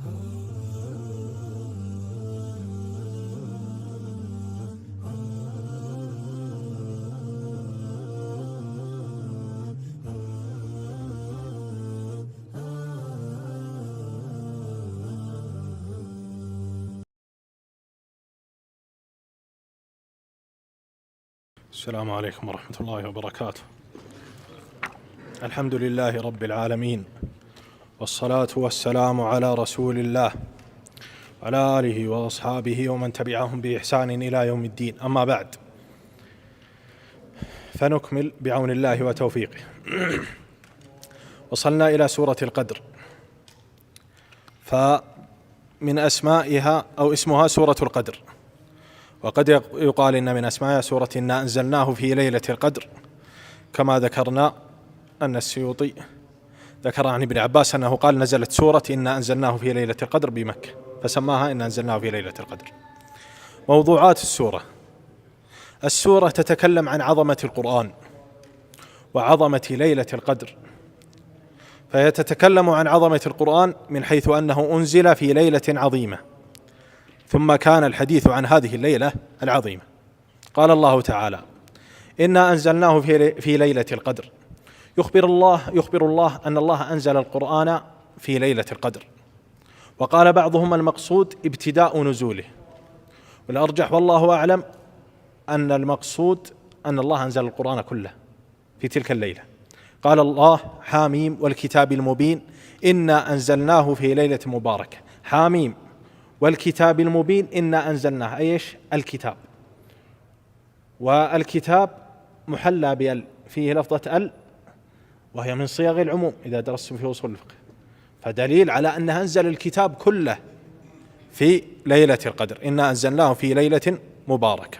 السلام عليكم ورحمة الله وبركاته. الحمد لله رب العالمين، والصلاة والسلام على رسول الله وعلى آله وأصحابه ومن تبعهم بإحسان إلى يوم الدين. أما بعد، فنكمل بعون الله وتوفيقه. وصلنا إلى سورة القدر، فمن أسمائها أو اسمها سورة القدر، وقد يقال إن من أسمائها سورة إنا أنزلناه في ليلة القدر، كما ذكرنا أن السيوطي ذكر عن ابن عباس أنه قال نزلت سورة إنا أنزلناه في ليلة القدر بمكة، فسماها إنا أنزلناه في ليلة القدر. موضوعات السورة تتكلم عن عظمة القرآن وعظمة ليلة القدر، فهي تتكلم عن عظمة القرآن من حيث أنه أنزل في ليلة عظيمة، ثم كان الحديث عن هذه الليلة العظيمة. قال الله تعالى: إنا أنزلناه في ليلة القدر. يخبر الله أن الله أنزل القرآن في ليلة القدر. وقال بعضهم المقصود ابتداء نزوله، والأرجح والله أعلم أن المقصود أن الله أنزل القرآن كله في تلك الليلة. قال الله: حاميم والكتاب المبين إنا أنزلناه في ليلة مباركة. حاميم والكتاب المبين إنا أنزلناه، أيش؟ الكتاب. والكتاب محلى بأل، فيه لفظة أل، وهي من صيغ العموم إذا درستم في أصول الفقه، فدليل على أنها أنزل الكتاب كله في ليلة القدر. إنا أنزلناه في ليلة مباركة.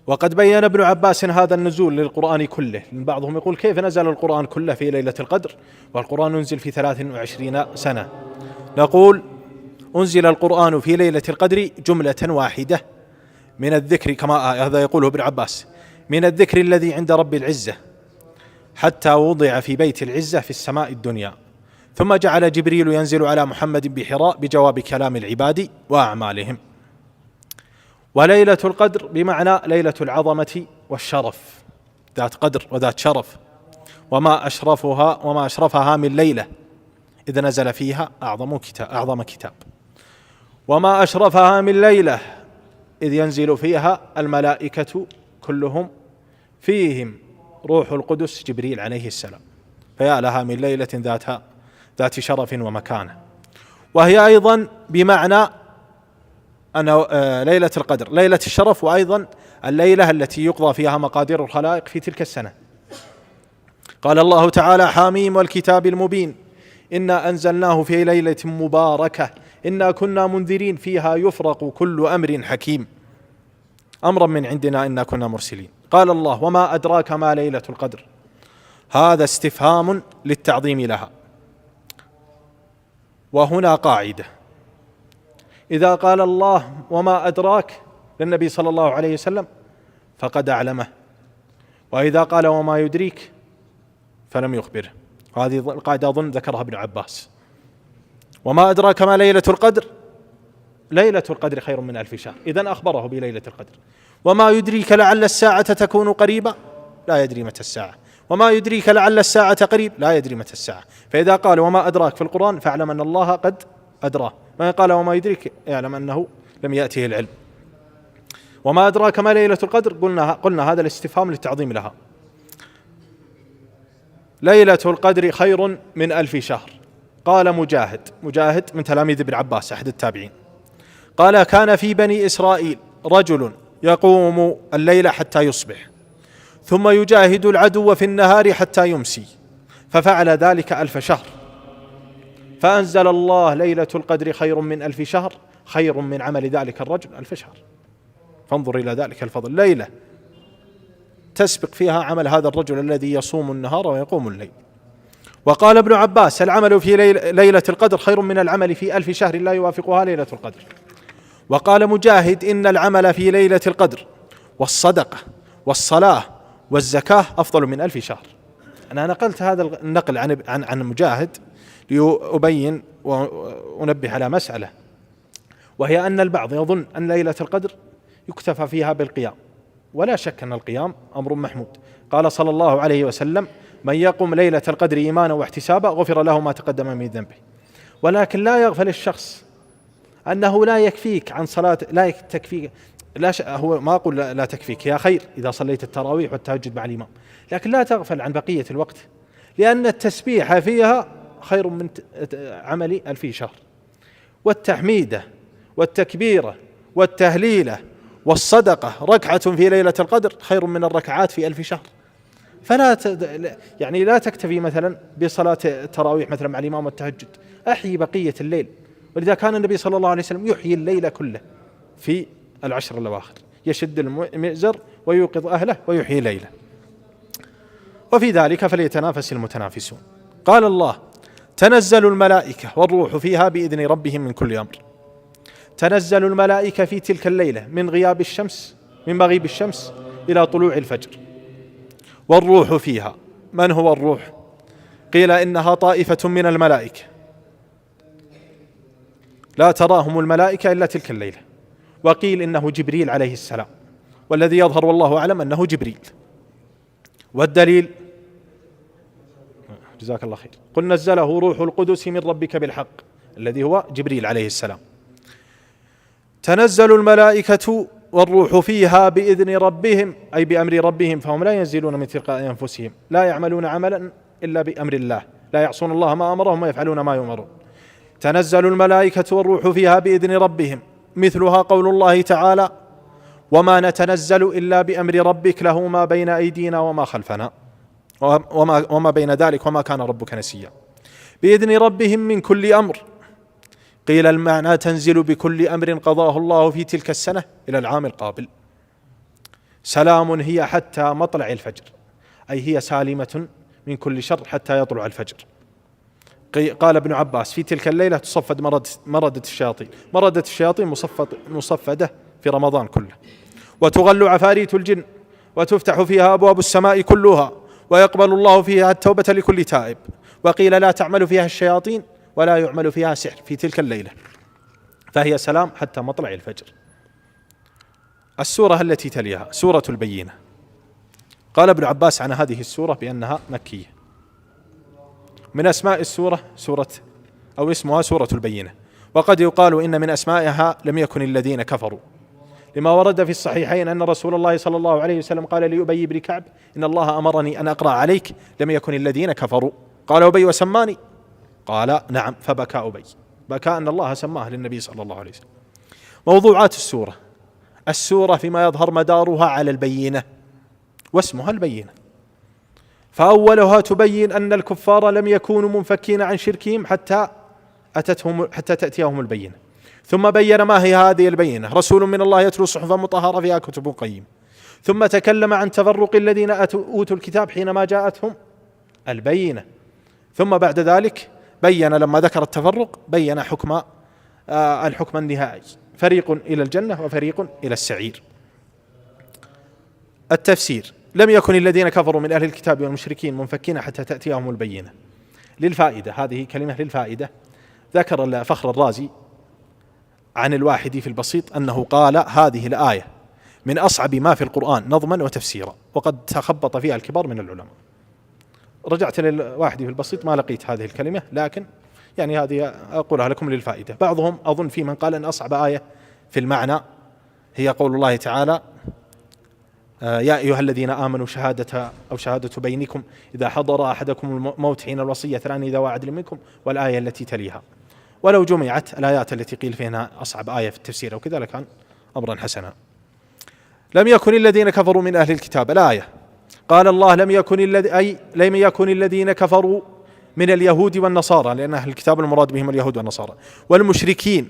وقد بين ابن عباس هذا النزول للقرآن كله، بعضهم يقول كيف نزل القرآن كله في ليلة القدر والقرآن ينزل في 23 سنة؟ نقول: أنزل القرآن في ليلة القدر جملة واحدة من الذكر، كما هذا يقوله ابن عباس، من الذكر الذي عند رب العزة، حتى وضع في بيت العزة في السماء الدنيا، ثم جعل جبريل ينزل على محمد بحراء بجواب كلام العباد وأعمالهم. وليلة القدر بمعنى ليلة العظمة والشرف، ذات قدر وذات شرف، وما أشرفها من ليلة إذا نزل فيها أعظم كتاب، وما أشرفها من ليلة إذ ينزل فيها الملائكة كلهم فيهم روح القدس جبريل عليه السلام، فيا لها من ليلة ذات شرف ومكانة. وهي أيضا بمعنى أن ليلة القدر ليلة الشرف، وأيضا الليلة التي يقضى فيها مقادير الخلائق في تلك السنة. قال الله تعالى: حاميم والكتاب المبين إنا أنزلناه في ليلة مباركة إنا كنا منذرين فيها يفرق كل أمر حكيم أمرا من عندنا إنا كنا مرسلين. قال الله: وما أدراك ما ليلة القدر. هذا استفهام للتعظيم لها. وهنا قاعدة: إذا قال الله وما أدراك للنبي صلى الله عليه وسلم فقد أعلمه، وإذا قال وما يدريك فلم يخبره. وهذه القاعدة أظن ذكرها ابن عباس. وما أدراك ما ليلة القدر، ليلة القدر خير من 1000 شهر، إذن أخبره بليلة القدر. وما يدريك لعل الساعة تكون قريبا، لا يدري متى الساعة. وما يدريك لعل الساعة قريب، لا يدري متى الساعة. فإذا قال وما أدراك في القرآن فاعلم أن الله قد أدراه، ما قال وما يدريك يعلم أنه لم يأته العلم. وما أدراك ما ليلة القدر، قلنا هذا الاستفهام للتعظيم لها. ليلة القدر خير من 1000 شهر. قال مجاهد من تلاميذ ابن عباس أحد التابعين، قال: كان في بني إسرائيل رجل يقوم الليل حتى يصبح، ثم يجاهد العدو في النهار حتى يمسي، ففعل ذلك 1000 شهر، فأنزل الله: ليلة القدر خير من 1000 شهر، خير من عمل ذلك الرجل 1000 شهر. فانظر إلى ذلك الفضل، ليلة تسبق فيها عمل هذا الرجل الذي يصوم النهار ويقوم الليل. وقال ابن عباس: العمل في ليلة القدر خير من العمل في 1000 شهر لا يوافقها ليلة القدر. وقال مجاهد: إن العمل في ليلة القدر والصدقة والصلاة والزكاة أفضل من 1000 شهر. أنا نقلت هذا النقل عن مجاهد لأبين وأنبه على مسألة، وهي أن البعض يظن أن ليلة القدر يكتفى فيها بالقيام، ولا شك أن القيام أمر محمود. قال صلى الله عليه وسلم: من يقم ليلة القدر إيمانا واحتسابا غفر له ما تقدم من ذنبه. ولكن لا يغفل الشخص أنه لا يكفيك عن صلاة، لا تكفيك، هو ما أقول لا تكفيك، يا خير إذا صليت التراويح والتهجد مع الإمام، لكن لا تغفل عن بقية الوقت، لأن التسبيح فيها خير من عمل 1000 شهر، والتحميدة والتكبيرة والتهليلة والصدقة ركعة في ليلة القدر خير من الركعات في 1000 شهر. فلا يعني لا تكتفي مثلا بصلاة التراويح مثلا مع الإمام والتهجد، أحيي بقية الليل. ولذا كان النبي صلى الله عليه وسلم يحيي الليل كله في العشر الأواخر، يشد المئزر ويوقظ أهله ويحيي ليله. وفي ذلك فليتنافس المتنافسون. قال الله: تنزل الملائكة والروح فيها بإذن ربهم من كل أمر. تنزل الملائكة في تلك الليلة من غياب الشمس، من مغيب الشمس إلى طلوع الفجر، والروح فيها. من هو الروح؟ قيل إنها طائفة من الملائكة لا تراهم الملائكة إلا تلك الليلة، وقيل إنه جبريل عليه السلام، والذي يظهر والله أعلم أنه جبريل. والدليل: جزاك الله خير، قل نزله روح القدس من ربك بالحق، الذي هو جبريل عليه السلام. تنزل الملائكة والروح فيها بإذن ربهم، أي بأمر ربهم، فهم لا ينزلون من تلقاء أنفسهم، لا يعملون عملا إلا بأمر الله، لا يعصون الله ما أمرهم ويفعلون ما يؤمرون. تنزل الملائكة والروح فيها بإذن ربهم، مثلها قول الله تعالى: وما نتنزل إلا بأمر ربك له ما بين أيدينا وما خلفنا وما بين ذلك وما كان ربك نسيا. بإذن ربهم من كل أمر. قيل المعنى تنزل بكل أمر قضاه الله في تلك السنة إلى العام القابل. سلام هي حتى مطلع الفجر، أي هي سالمة من كل شر حتى يطلع الفجر. قال ابن عباس: في تلك الليلة تصفد مردة الشياطين. مردة الشياطين مصفدة في رمضان كله. وتغل عفاريت الجن، وتفتح فيها أبواب السماء كلها، ويقبل الله فيها التوبة لكل تائب. وقيل لا تعمل فيها الشياطين ولا يعمل فيها سحر في تلك الليلة، فهي سلام حتى مطلع الفجر. السورة التي تليها سورة البينة. قال ابن عباس عن هذه السورة بأنها مكية. من أسماء السورة اسمها سورة البينة. وقد يقال إن من أسمائها لم يكن الذين كفروا، لما ورد في الصحيحين أن رسول الله صلى الله عليه وسلم قال لأبي بن كعب: إن الله أمرني أن أقرأ عليك لم يكن الذين كفروا. قال أبي: وسماني؟ قال: نعم. فبكى أبي، بكى أن الله سماه للنبي صلى الله عليه وسلم. موضوعات السورة فيما يظهر مدارها على البينة، واسمها البينة. فأولها تبين أن الكفار لم يكونوا منفكين عن شركهم حتى تأتيهم البينة. ثم بين ما هي هذه البينة: رسول من الله يتلو صحفا مطهرة فيها كتب قيم. ثم تكلم عن تفرق الذين أوتوا الكتاب حينما جاءتهم البينة. ثم بعد ذلك بين، لما ذكر التفرق، بين الحكم النهائي: فريق إلى الجنة وفريق إلى السعير. التفسير: لم يكن الذين كفروا من أهل الكتاب والمشركين منفكين حتى تأتيهم البينة. للفائدة، هذه كلمة للفائدة. ذكر الفخر الرازي عن الواحدي في البسيط أنه قال: هذه الآية من أصعب ما في القرآن نظما وتفسيرا، وقد تخبط فيها الكبار من العلماء. رجعت للواحدي في البسيط ما لقيت هذه الكلمة، لكن يعني هذه أقولها لكم للفائدة. بعضهم أظن في من قال أن أصعب آية في المعنى هي قول الله تعالى: يا أيها الذين آمنوا شهادة بينكم إذا حضر أحدكم الموت حين الوصية اثنان ذوى عدل منكم، والآية التي تليها. ولو جمعت الآيات التي قيل فيها أصعب آية في التفسير أو كذا لكان أمرا حسنا. لم يكن الذين كفروا من أهل الكتاب. الآية قال الله: لم يكن الذين كفروا من اليهود والنصارى، لأن أهل الكتاب المراد بهم اليهود والنصارى، والمشركين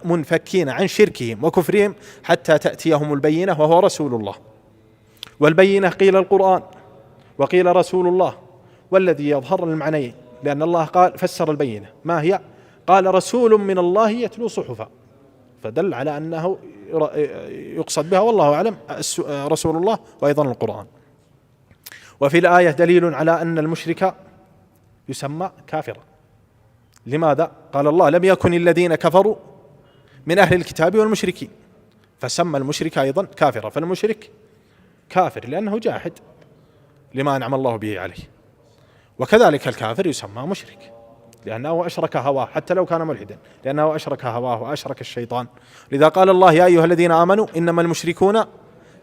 منفكين عن شركهم وكفرهم حتى تأتيهم البينة وهو رسول الله. والبينة قيل القرآن وقيل رسول الله، والذي يظهر المعنيين، لأن الله قال فسر البينة ما هي، قال: رسول من الله يتلو صحفا، فدل على أنه يقصد بها والله أعلم رسول الله وأيضا القرآن. وفي الآية دليل على أن المشرك يسمى كافرا. لماذا؟ قال الله لم يكن الذين كفروا من أهل الكتاب والمشركين، فسمى المشرك أيضا كافرا، فالمشرك كافر لأنه جاحد لما أنعم الله به عليه، وكذلك الكافر يسمى مشرك لأنه أشرك هواه حتى لو كان ملحدا، لأنه أشرك هواه وأشرك الشيطان. لذا قال الله يا أيها الذين آمنوا إنما المشركون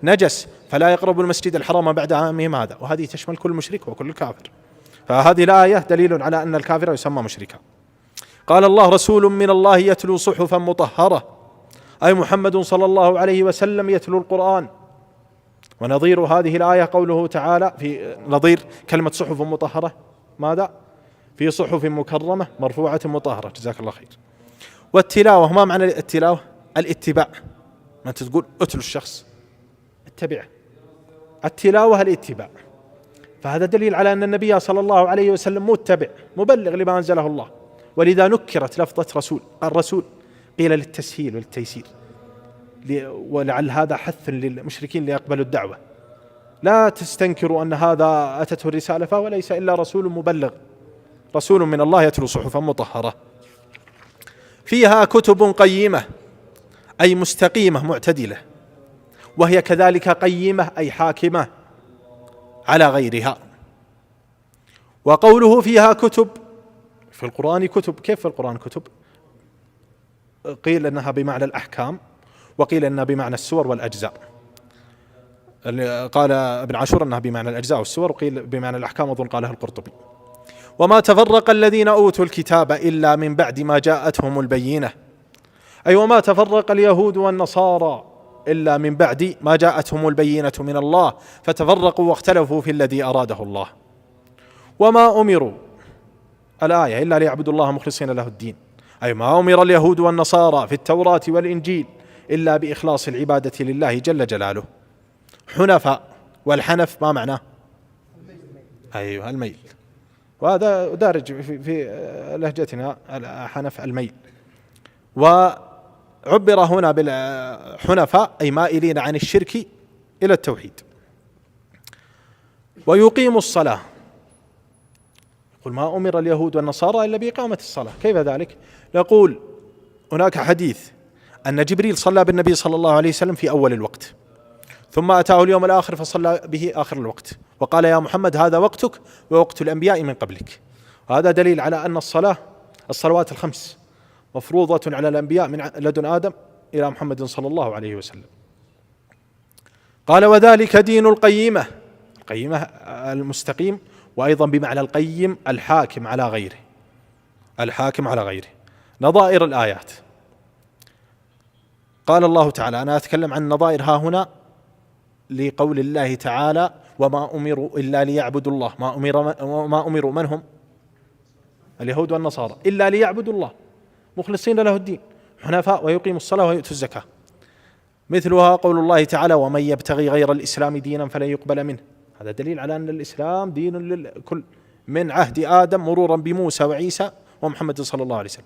نجس فلا يقربوا المسجد الحرام بعد عامهم هذا، وهذه تشمل كل مشرك وكل كافر، فهذه الآية دليل على أن الكافر يسمى مشركا. قال الله رسول من الله يتلو صحفا مطهرة، أي محمد صلى الله عليه وسلم يتلو القرآن. ونظير هذه الآية قوله تعالى في نظير كلمة صحف مطهرة ماذا؟ في صحف مكرمة مرفوعة مطهرة، جزاك الله خير. والتلاوة ما معنى التلاوة؟ الاتباع، ما أنت تقول اتلو الشخص اتبعه، التلاوة الاتباع، فهذا دليل على أن النبي صلى الله عليه وسلم متبع مبلغ لما أنزله الله، ولذا نكرت لفظة رسول. الرسول قيل للتسهيل والتيسير، ولعل هذا حث للمشركين ليقبلوا الدعوة، لا تستنكروا أن هذا أتته الرسالة فهو ليس إلا رسول مبلغ، رسول من الله يتلو صحفا مطهرة فيها كتب قيمة، أي مستقيمة معتدلة، وهي كذلك قيمة أي حاكمة على غيرها. وقوله فيها كتب، في القرآن كتب، كيف في القرآن كتب؟ قيل أنها بمعنى الأحكام، وقيل أنها بمعنى السور والأجزاء. قال ابن عاشور أنها بمعنى الأجزاء والسور، وقيل بمعنى الأحكام، أظن قالها القرطبي. وما تفرق الذين أوتوا الكتاب إلا من بعد ما جاءتهم البينة، أي وما تفرق اليهود والنصارى إلا من بعد ما جاءتهم البينة من الله، فتفرقوا واختلفوا في الذي أراده الله. وما أمروا الآية إلا ليعبدوا الله مخلصين له الدين، أي ما أمر اليهود والنصارى في التوراة والإنجيل إلا بإخلاص العبادة لله جل جلاله حنفاء. والحنف ما معناه؟ أيوه الميل، وهذا دارج في لهجتنا حنف الميل. وعبر هنا بالحنفاء أي مائلين عن الشرك إلى التوحيد. ويقيم الصلاة، يقول ما أمر اليهود والنصارى إلا بإقامة الصلاة، كيف ذلك؟ نقول هناك حديث أن جبريل صلى بالنبي صلى الله عليه وسلم في أول الوقت، ثم أتاه اليوم الآخر فصلى به آخر الوقت، وقال يا محمد هذا وقتك ووقت الأنبياء من قبلك. وهذا دليل على أن الصلوات الخمس مفروضة على الأنبياء من لدن آدم إلى محمد صلى الله عليه وسلم. قال وذلك دين القيمة، القيمة المستقيم، وأيضا بمعنى القيم الحاكم على غيره، الحاكم على غيره. نظائر الآيات، قال الله تعالى، أنا أتكلم عن نظائر ها هنا لقول الله تعالى وما أمروا إلا ليعبدوا الله، ما أمروا من هم؟ اليهود والنصارى، إلا ليعبدوا الله مخلصين له الدين حنفاء ويقيموا الصلاة ويؤتوا الزكاة. مثلها قول الله تعالى ومن يبتغي غير الإسلام دينا فلن يقبل منه، هذا دليل على أن الإسلام دين للكل من عهد آدم مرورا بموسى وعيسى ومحمد صلى الله عليه وسلم،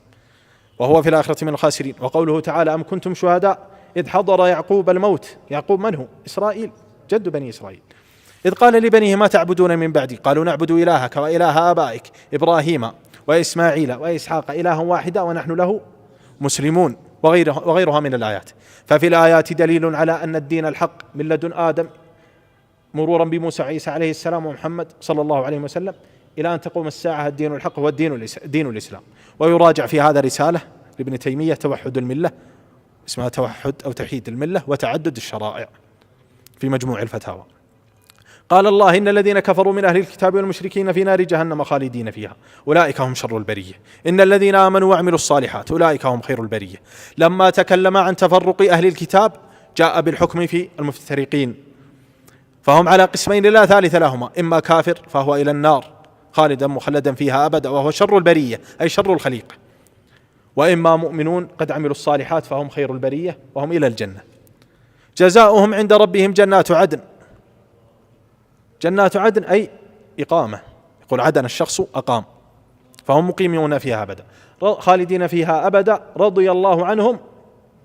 وهو في الآخرة من الخاسرين. وقوله تعالى أم كنتم شهداء إذ حضر يعقوب الموت، يعقوب من هو؟ إسرائيل، جد بني إسرائيل، إذ قال لبنيه ما تعبدون من بعدي قالوا نعبد إلهك وإله آبائك إبراهيم وإسماعيل وإسحاق إلها واحدا ونحن له مسلمون، وغيرها من الآيات. ففي الآيات دليل على أن الدين الحق من لدن آدم مرورا بموسى وعيسى عليه السلام ومحمد صلى الله عليه وسلم إلى أن تقوم الساعة الدين الحق هو دين الإسلام. ويراجع في هذا رسالة لابن تيمية توحد الملة، اسمها توحد أو توحيد الملة وتعدد الشرائع، في مجموع الفتاوى. قال الله إن الذين كفروا من أهل الكتاب والمشركين في نار جهنم خالدين فيها أولئك هم شر البرية، إن الذين آمنوا وعملوا الصالحات أولئك هم خير البرية. لما تكلم عن تفرق أهل الكتاب جاء بالحكم في المفترقين، فهم على قسمين لا ثالث لهما، إما كافر فهو إلى النار خالدا مخلدا فيها أبدا وهو شر البرية أي شر الخليقة، وإما مؤمنون قد عملوا الصالحات فهم خير البرية وهم إلى الجنة. جزاؤهم عند ربهم جنات عدن، جنات عدن أي إقامة، يقول عدن الشخص أقام، فهم مقيمون فيها أبدا خالدين فيها أبدا، رضي الله عنهم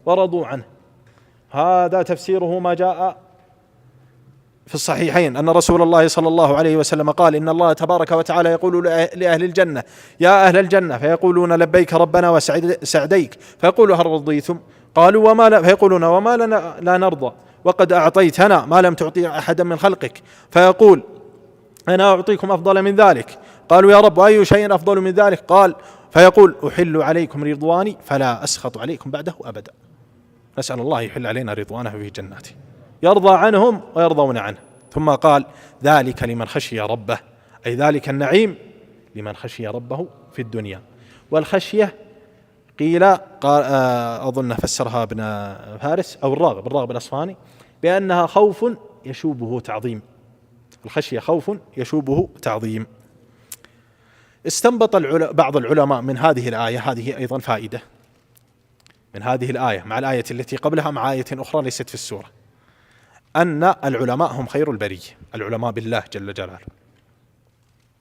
ورضوا عنه. هذا تفسيره ما جاء في الصحيحين أن رسول الله صلى الله عليه وسلم قال: إن الله تبارك وتعالى يقول لأهل الجنة: يا أهل الجنة، فيقولون: لبيك ربنا وسعديك، فيقول: هل رضيتم؟ قالوا: وما لا، فيقولون: وما لنا لا نرضى وقد أعطيتنا ما لم تعطي أحدا من خلقك. فيقول: أنا أعطيكم أفضل من ذلك. قالوا: يا رب، وأي شيء أفضل من ذلك؟ قال: فيقول: أحل عليكم رضواني فلا أسخط عليكم بعده أبدا. نسأل الله يحل علينا رضوانه في جناته، يرضى عنهم ويرضون عنه. ثم قال: ذلك لمن خشي ربه، أي ذلك النعيم لمن خشي ربه في الدنيا. والخشية قيل قال أظن فسرها ابن فارس أو الراغب الأصفهاني بأنها خوف يشوبه تعظيم. الخشية خوف يشوبه تعظيم. استنبط بعض العلماء من هذه الآية، هذه أيضا فائدة من هذه الآية مع الآية التي قبلها مع آية أخرى ليست في السورة، أن العلماء هم خير البرية، العلماء بالله جل جلاله.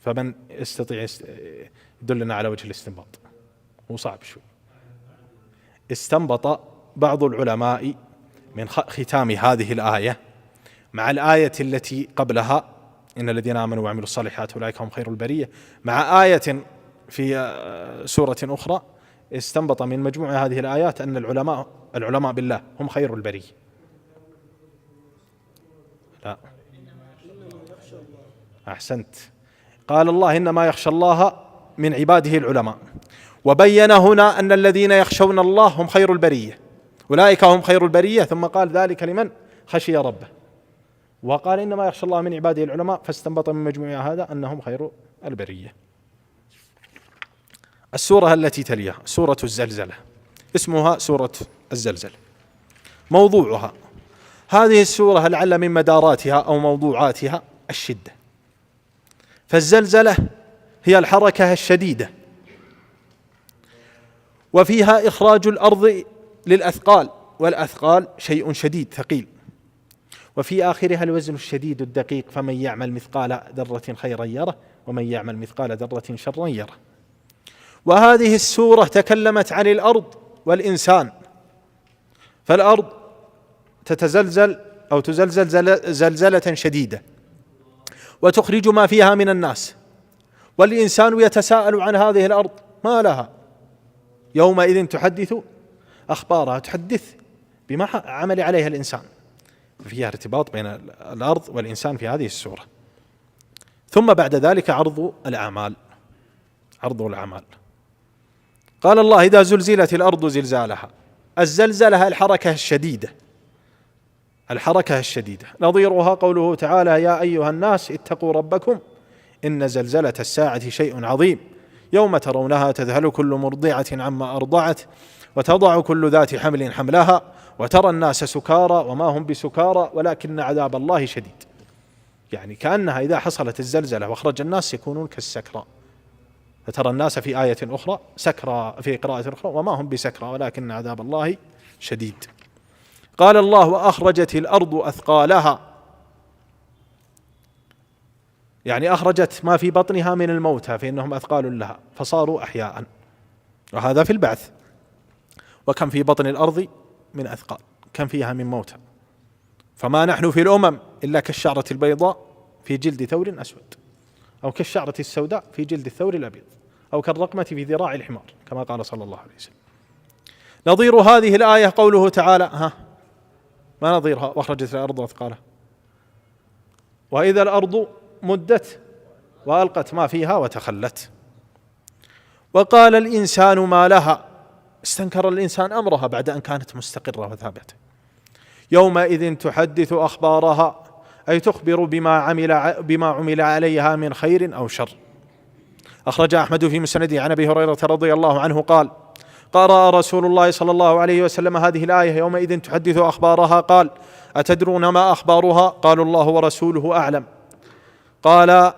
فمن يستطيع يدلنا على وجه الاستنباط؟ هو صعب شوي. استنبط بعض العلماء من ختام هذه الآية مع الآية التي قبلها: إن الذين آمنوا وعملوا الصالحات أولئك هم خير البرية، مع آية في سورة أخرى، استنبط من مجموع هذه الآيات أن العلماء بالله هم خير البرية. لا، أحسنت. قال الله: إنما يخشى الله من عباده العلماء، وبين هنا أن الذين يخشون الله هم خير البرية، أولئك هم خير البرية، ثم قال: ذلك لمن خشي ربه، وقال: إنما يخشى الله من عباده العلماء، فاستنبط من مجموع هذا أنهم خير البرية. السورة التي تليها سورة الزلزلة، اسمها سورة الزلزلة. موضوعها: هذه السورة لعل من مداراتها أو موضوعاتها الشدة. فالزلزلة هي الحركة الشديدة، وفيها إخراج الأرض للأثقال، والأثقال شيء شديد ثقيل، وفي آخرها الوزن الشديد الدقيق، فمن يعمل مثقال ذرة خيرا يره ومن يعمل مثقال ذرة شرا يره. وهذه السورة تكلمت عن الأرض والإنسان، فالأرض تتزلزل أو تزلزل زلزلة شديدة وتخرج ما فيها من الناس، والإنسان يتساءل عن هذه الأرض ما لها، يومئذ تحدث أخبارها، تحدث بما عمل عليها الإنسان. فيها ارتباط بين الأرض والإنسان في هذه السورة. ثم بعد ذلك عرض الأعمال. قال الله: إذا زلزلت الأرض زلزالها. الزلزلة الحركة الشديدة. نظيرها قوله تعالى: يا أيها الناس اتقوا ربكم إن زلزلة الساعة شيء عظيم يوم ترونها تذهل كل مرضعة عما أرضعت وتضع كل ذات حمل حملها وترى الناس سكارى وما هم بسكارى ولكن عذاب الله شديد. يعني كأنها إذا حصلت الزلزلة واخرج الناس يكونون كالسكرى، فترى الناس في آية أخرى سكرى، في قراءة أخرى وما هم بسكرى ولكن عذاب الله شديد. قال الله: وأخرجت الأرض أثقالها، يعني أخرجت ما في بطنها من الموتى فإنهم أثقال لها فصاروا أحياء، وهذا في البعث. وكم في بطن الأرض من أثقال، كم فيها من موتى، فما نحن في الأمم إلا كالشعرة البيضاء في جلد ثور أسود، أو كالشعرة السوداء في جلد الثور الأبيض، أو كالرقمة في ذراع الحمار كما قال صلى الله عليه وسلم. نظير هذه الآية قوله تعالى: ما نظيرها؟ وأخرجت الأرض أثقالها، وإذا الأرض مدت وألقت ما فيها وتخلت. وقال الإنسان ما لها، استنكر الإنسان أمرها بعد أن كانت مستقرة وثابتة. يومئذ تحدث أخبارها، أي تخبر بما عمل عليها من خير أو شر. أخرج أحمد في مسنده عن أبي هريرة رضي الله عنه قال: قرأ رسول الله صلى الله عليه وسلم هذه الآية: يومئذ تحدث أخبارها. قال: أتدرون ما أخبارها؟ قالوا: الله ورسوله أعلم. قال: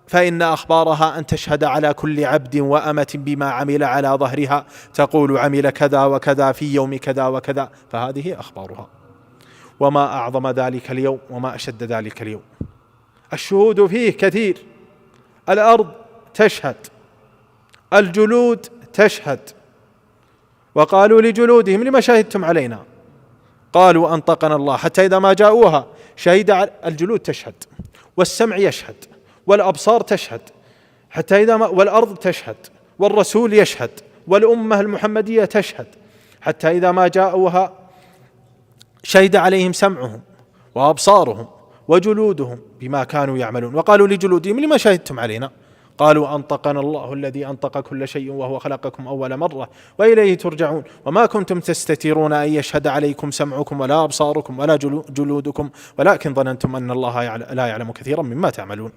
فإن أخبارها أن تشهد على كل عبد وأمة بما عمل على ظهرها، تقول عمل كذا وكذا في يوم كذا وكذا، فهذه أخبارها. وما أعظم ذلك اليوم وما أشد ذلك اليوم. الشهود فيه كثير، الأرض تشهد، الجلود تشهد. وقالوا لجلودهم: لما شهدتم علينا؟ قالوا أنطقنا الله، حتى إذا ما جاءوها شهد الجلود تشهد، والسمع يشهد، والأبصار تشهد، حتى إذا ما والأرض تشهد، والرسول يشهد، والأمة المحمدية تشهد، حتى إذا ما جاءوها شهد عليهم سمعهم وأبصارهم وجلودهم بما كانوا يعملون. وقالوا لجلودهم لما شهدتم علينا؟ قالوا أنطقنا الله الذي أنطق كل شيء وهو خلقكم أول مرة وإليه ترجعون وما كنتم تستترون أن يشهد عليكم سمعكم ولا أبصاركم ولا جلودكم ولكن ظننتم أن الله لا يعلم كثيرا مما تعملون.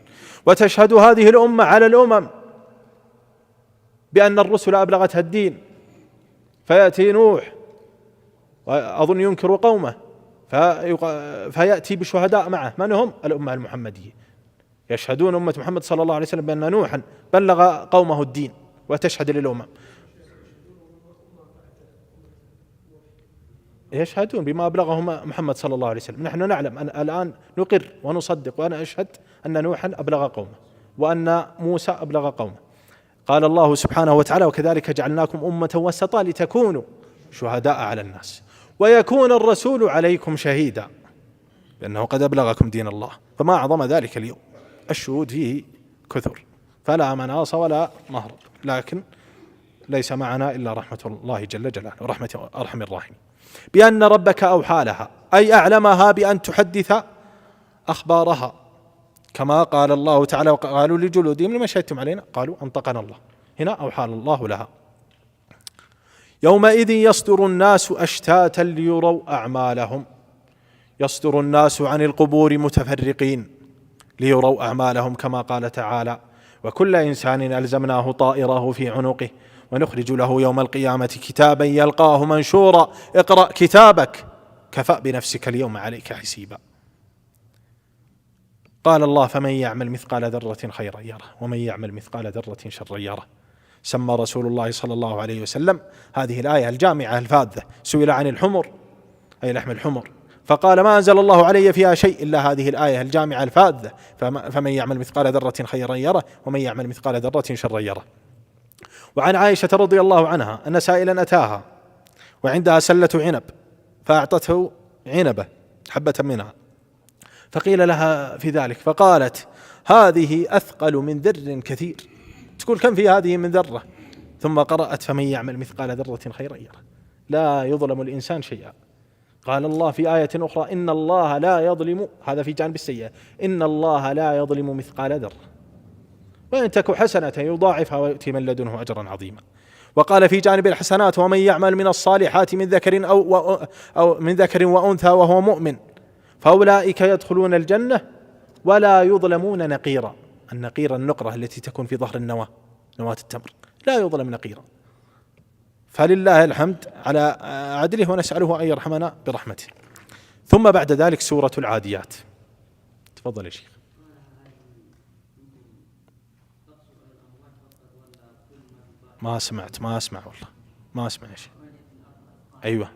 وتشهد هذه الأمة على الأمم بأن الرسل أبلغتها الدين، فيأتي نوح وأظن ينكر قومه فيأتي بشهداء معه، من هم؟ الأمة المحمدية، يشهدون أمة محمد صلى الله عليه وسلم بأن نوحا بلغ قومه الدين وتشهد للأمم، يشهدون بما أبلغهم محمد صلى الله عليه وسلم. نحن نعلم أن الآن نقر ونصدق وأنا أشهد أن نوحا أبلغ قومه وأن موسى أبلغ قومه. قال الله سبحانه وتعالى وكذلك جعلناكم أمة وسطا لتكونوا شهداء على الناس ويكون الرسول عليكم شهيدا لأنه قد أبلغكم دين الله. فما أعظم ذلك اليوم، الشهود فيه كثر، فلا مناص ولا مهرب، لكن ليس معنا إلا رحمة الله جل جلاله ورحمة أرحم الراحمين. بأن ربك أوحى لها أي أعلمها بأن تحدث أخبارها، كما قال الله تعالى وقالوا لجلودهم لما شهدتم علينا؟ قالوا أنطقنا الله. هنا أوحى الله لها. يومئذ يصدر الناس أشتاتا ليروا أعمالهم، يصدر الناس عن القبور متفرقين ليروا أعمالهم، كما قال تعالى وكل إنسان ألزمناه طائره في عنقه ونخرج له يوم القيامة كتابا يلقاه منشورا اقرأ كتابك كفى بنفسك اليوم عليك حسيبا. قال الله فمن يعمل مثقال ذرة خيرا يره ومن يعمل مثقال ذرة شرا يره. سمى رسول الله صلى الله عليه وسلم هذه الآية الجامعة الفاذة، سئل عن الحمر أي لحم الحمر فقال ما أنزل الله علي فيها شيء إلا هذه الآية الجامعة الفاذة، فمن يعمل مثقال ذرة خيرا يره ومن يعمل مثقال ذرة شرا يره. وعن عائشة رضي الله عنها أن سائلا أتاها وعندها سلة عنب فأعطته عنبة حبة منها، فقيل لها في ذلك فقالت هذه أثقل من ذر كثير، تقول كم في هذه من ذرة؟ ثم قرأت فمن يعمل مثقال ذرة خيرا يره. لا يظلم الإنسان شيئا. قال الله في آية أخرى إن الله لا يظلم، هذا في جانب السيئة، إن الله لا يظلم مثقال ذرة وإن تك حسنة يضاعفها ويؤتي من لدنه أجرا عظيما. وقال في جانب الحسنات ومن يعمل من الصالحات من ذكر أو من ذكر وأنثى وهو مؤمن فأولئك يدخلون الجنة ولا يظلمون نقيرا. النقير النقرة التي تكون في ظهر النواة، نواة التمر، لا يظلم نقيرا. فلله الحمد على عدله ونسأله أن يرحمنا برحمته. ثم بعد ذلك سورة العاديات. تفضل يا شيخ. ما أسمع والله ما أسمع يا شيخ. أيوة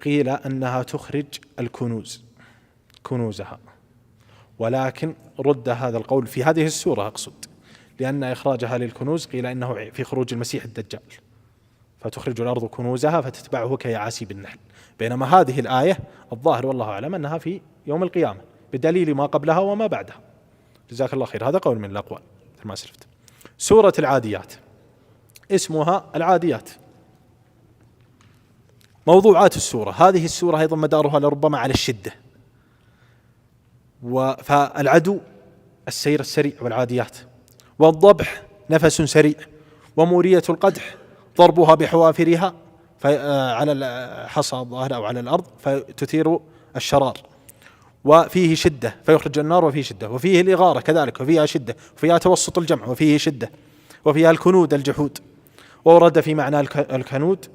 قيل أنها تخرج الكنوز كنوزها، ولكن رد هذا القول في هذه السورة أقصد، لأن إخراجها للكنوز قيل إنه في خروج المسيح الدجال، فتخرج الأرض كنوزها فتتبعه كيعاسيب النحل، بينما هذه الآية الظاهر والله أعلم أنها في يوم القيامة بدليل ما قبلها وما بعدها. جزاك الله خير. هذا قول من الأقوال مثل ما سلفت. سورة العاديات اسمها العاديات. موضوعات السورة، هذه السورة أيضا مدارها لربما على الشدة، فالعدو السير السريع والعاديات، والضبح نفس سريع، ومورية القدح ضربها بحوافرها على الحصى الظاهر أو على الأرض فتثير الشرار، وفيه شدة فيخرج النار وفيه شدة، وفيه الإغارة كذلك وفيها شدة، وفيها توسط الجمع وفيه شدة، وفيها الكنود الجحود. وورد في معنى الكنود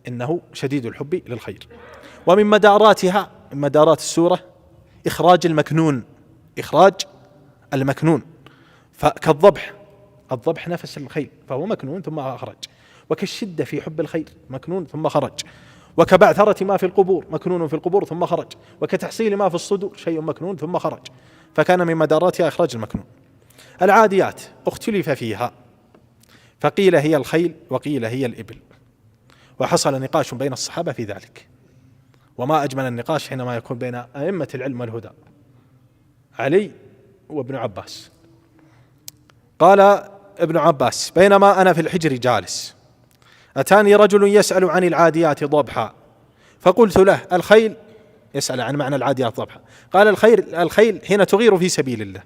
إنه شديد الحب للخير. ومن مداراتها من مدارات السورة إخراج المكنون فكالضبح، الضبح نفس الخيل فهو مكنون ثم أخرج، وكالشدة في حب الخير مكنون ثم خرج، وكبعثرة ما في القبور مكنون في القبور ثم خرج، وكتحصيل ما في الصدور شيء مكنون ثم خرج، فكان من مداراتها إخراج المكنون. العاديات اختلف فيها، فقيل هي الخيل وقيل هي الإبل، وحصل نقاش بين الصحابة في ذلك، وما أجمل النقاش حينما يكون بين أئمة العلم والهدى علي وابن عباس. قال ابن عباس: بينما أنا في الحجر جالس أتاني رجل يسأل عن العاديات ضبحا، فقلت له: الخيل، يسأل عن معنى العاديات ضبحا، قال: الخيل حين تغير في سبيل الله